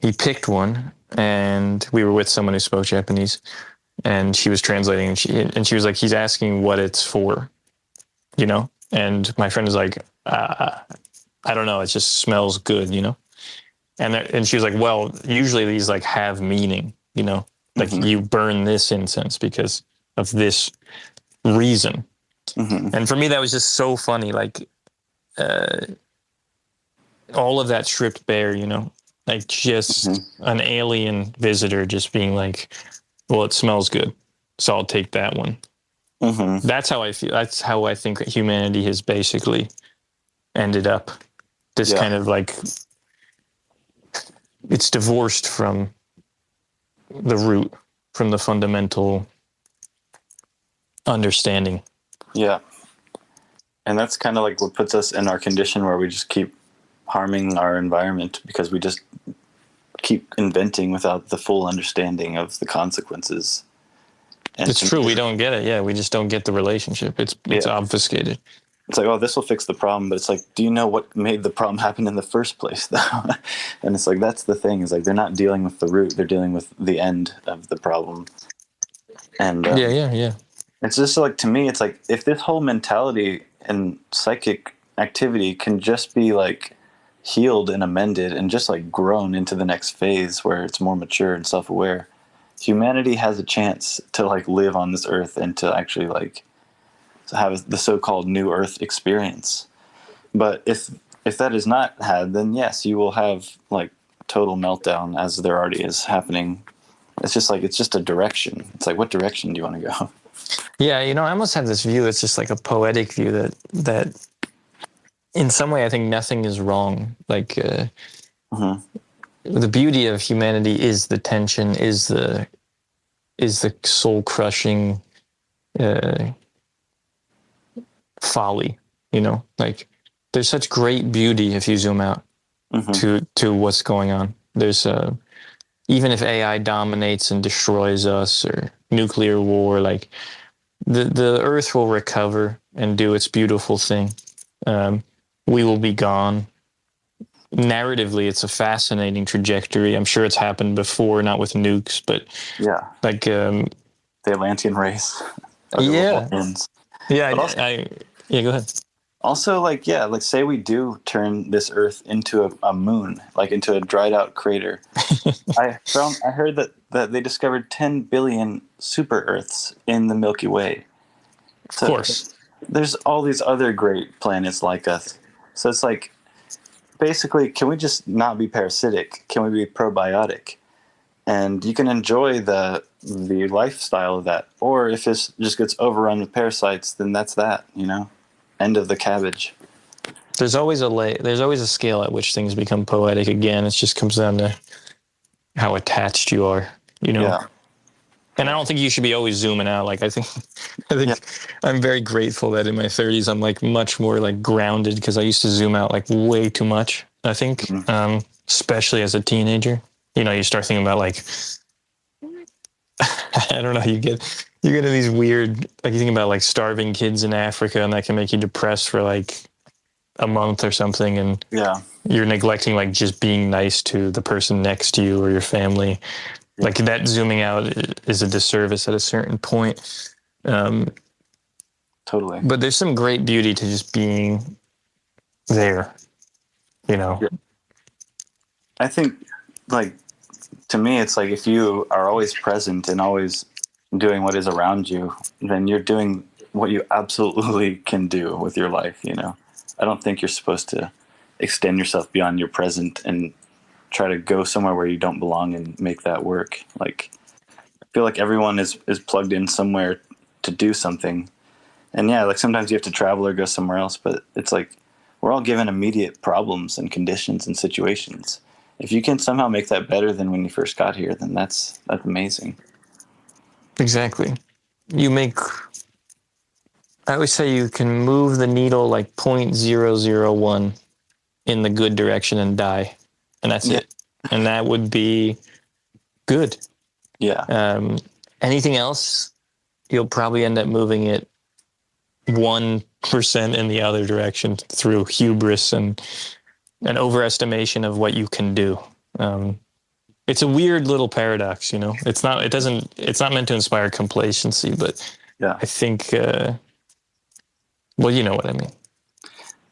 Speaker 1: He picked one, and we were with someone who spoke Japanese, and she was translating, and she was like, he's asking what it's for, you know? And my friend was like, I don't know, it just smells good, you know? And she was like, well, usually these like have meaning, you know? Like you burn this incense because of this reason. And for me, that was just so funny. Like all of that stripped bare, you know, like just an alien visitor just being like, well, it smells good, so I'll take that one. That's how I feel. That's how I think humanity has basically ended up. This kind of like, it's divorced from the root, from the fundamental understanding. Yeah.
Speaker 2: And that's kind of like what puts us in our condition where we just keep harming our environment, because we just keep inventing without the full understanding of the consequences.
Speaker 1: And it's true. We don't get it. Yeah. We just don't get the relationship. It's obfuscated.
Speaker 2: It's like, oh, this will fix the problem. But it's like, do you know what made the problem happen in the first place, though? And it's like, that's the thing. Is like, they're not dealing with the root. They're dealing with the end of the problem. And
Speaker 1: yeah.
Speaker 2: It's just like, to me, it's like, if this whole mentality and psychic activity can just be like healed and amended and just like grown into the next phase where it's more mature and self-aware, humanity has a chance to like live on this earth and to actually like to have the so-called new earth experience. But if that is not had, then yes, you will have like total meltdown, as there already is happening. It's just like, it's just a direction. It's like, what direction do you want to go?
Speaker 1: Yeah, you know, I almost have this view. It's just like a poetic view that in some way I think nothing is wrong. Like the beauty of humanity is the tension, is the soul crushing folly. You know, like there's such great beauty if you zoom out to what's going on. There's even if AI dominates and destroys us, or nuclear war, like the earth will recover and do its beautiful thing. We will be gone. Narratively, it's a fascinating trajectory. I'm sure it's happened before, not with nukes, but like the
Speaker 2: Atlantean race.
Speaker 1: Yeah, go ahead.
Speaker 2: Also, like say we do turn this Earth into a moon, like into a dried out crater. I heard that they discovered 10 billion super Earths in the Milky Way. So
Speaker 1: of course,
Speaker 2: there's all these other great planets like us. So it's like, basically, can we just not be parasitic? Can we be probiotic? And you can enjoy the lifestyle of that. Or if it just gets overrun with parasites, then that's that, end of the cabbage.
Speaker 1: There's always a scale at which things become poetic again. It just comes down to how attached you are,
Speaker 2: Yeah.
Speaker 1: And I don't think you should be always zooming out. Like I think I'm very grateful that in my 30s I'm like much more like grounded, because I used to zoom out like way too much. I think, especially as a teenager, you start thinking about like, I don't know, you get into these weird, like you think about like starving kids in Africa, and that can make you depressed for like a month or something, and you're neglecting like just being nice to the person next to you or your family. Like that zooming out is a disservice at a certain point.
Speaker 2: Totally.
Speaker 1: But there's some great beauty to just being there,
Speaker 2: Yeah. I think, like, to me, it's like if you are always present and always doing what is around you, then you're doing what you absolutely can do with your life, I don't think you're supposed to extend yourself beyond your present and try to go somewhere where you don't belong and make that work. Like, I feel like everyone is plugged in somewhere to do something. And yeah, like sometimes you have to travel or go somewhere else, but it's like we're all given immediate problems and conditions and situations. If you can somehow make that better than when you first got here, then that's amazing.
Speaker 1: Exactly. I always say you can move the needle like 0.001 in the good direction and die. And that's it. And that would be good.
Speaker 2: Yeah.
Speaker 1: Anything else, you'll probably end up moving it 1% in the other direction through hubris and an overestimation of what you can do. It's a weird little paradox, It's not meant to inspire complacency, but I think, well, you know what I mean.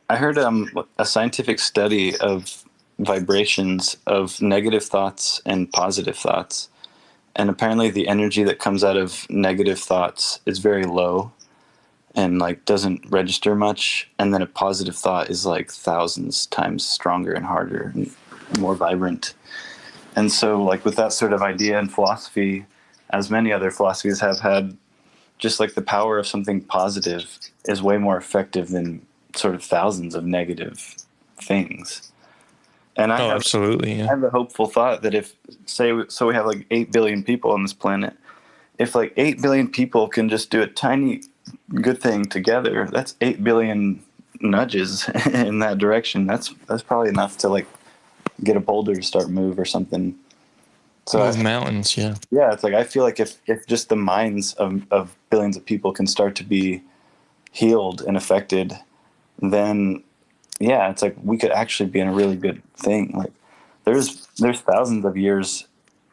Speaker 2: I heard a scientific study of vibrations of negative thoughts and positive thoughts. And apparently the energy that comes out of negative thoughts is very low and like doesn't register much. And then a positive thought is like thousands times stronger and harder and more vibrant. And so like with that sort of idea and philosophy, as many other philosophies have had, just like the power of something positive is way more effective than sort of thousands of negative things. And I have a hopeful thought that if, we have like 8 billion people on this planet, if like 8 billion people can just do a tiny good thing together, that's 8 billion nudges in that direction. That's probably enough to like get a boulder to start move or something. So
Speaker 1: move mountains, yeah.
Speaker 2: Yeah, it's like I feel like if just the minds of billions of people can start to be healed and affected, then yeah, it's like we could actually be in a really good thing. Like there's thousands of years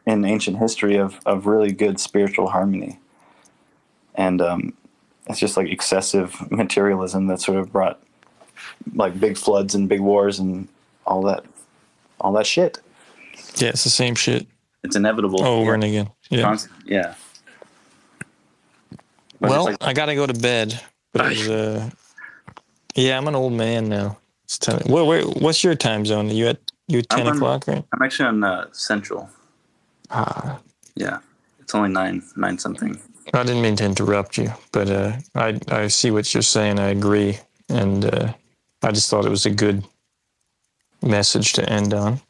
Speaker 2: in ancient history of really good spiritual harmony. And it's just like excessive materialism that sort of brought like big floods and big wars and all that shit.
Speaker 1: Yeah, it's the same shit.
Speaker 2: It's inevitable.
Speaker 1: Over and again. Yeah.
Speaker 2: Yeah.
Speaker 1: But well, I got to go to bed. But yeah, I'm an old man now. It's 10. What's your time zone? You at 10 o'clock, right?
Speaker 2: I'm actually on Central. Yeah. It's only 9 something.
Speaker 1: I didn't mean to interrupt you, but I see what you're saying. I agree. And I just thought it was a good message to end on.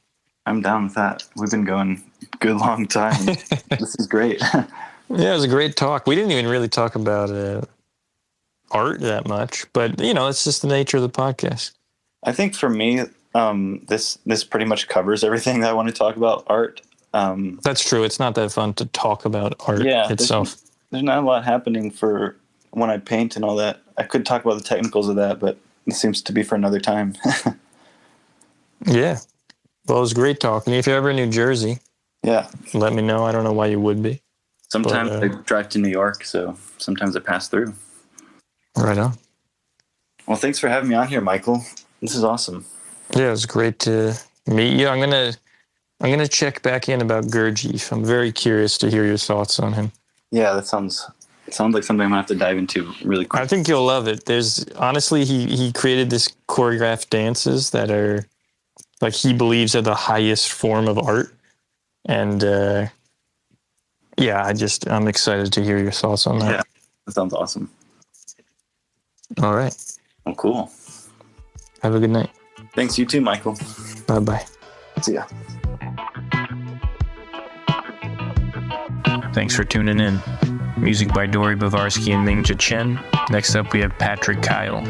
Speaker 2: I'm down with that. We've been going a good long time. This is great.
Speaker 1: Yeah, it was a great talk. We didn't even really talk about art that much, but it's just the nature of the podcast. I
Speaker 2: think for me, this pretty much covers everything that I want to talk about art.
Speaker 1: That's true. It's not that fun to talk about art itself.
Speaker 2: There's not a lot happening for when I paint and all that. I could talk about the technicals of that, but it seems to be for another time.
Speaker 1: Yeah. Well, it was great talking to you. If you're ever in New Jersey, let me know. I don't know why you would be.
Speaker 2: Sometimes I drive to New York, so sometimes I pass through.
Speaker 1: Right on.
Speaker 2: Well, thanks for having me on here, Michael. This is awesome.
Speaker 1: Yeah, it was great to meet you. I'm gonna check back in about Gurdjieff. I'm very curious to hear your thoughts on him. Yeah,
Speaker 2: that sounds like something I'm gonna have to dive into really quick.
Speaker 1: I think you'll love it. There's honestly, he created this choreographed dances that are like he believes are the highest form of art. And yeah, I'm excited to hear your thoughts on that.
Speaker 2: Yeah, that sounds awesome.
Speaker 1: All right.
Speaker 2: Oh, cool.
Speaker 1: Have a good night.
Speaker 2: Thanks, you too, Michael.
Speaker 1: Bye-bye.
Speaker 2: See ya.
Speaker 1: Thanks for tuning in. Music by Dory Bavarsky and Mingja Chen. Next up, we have Patrick Kyle.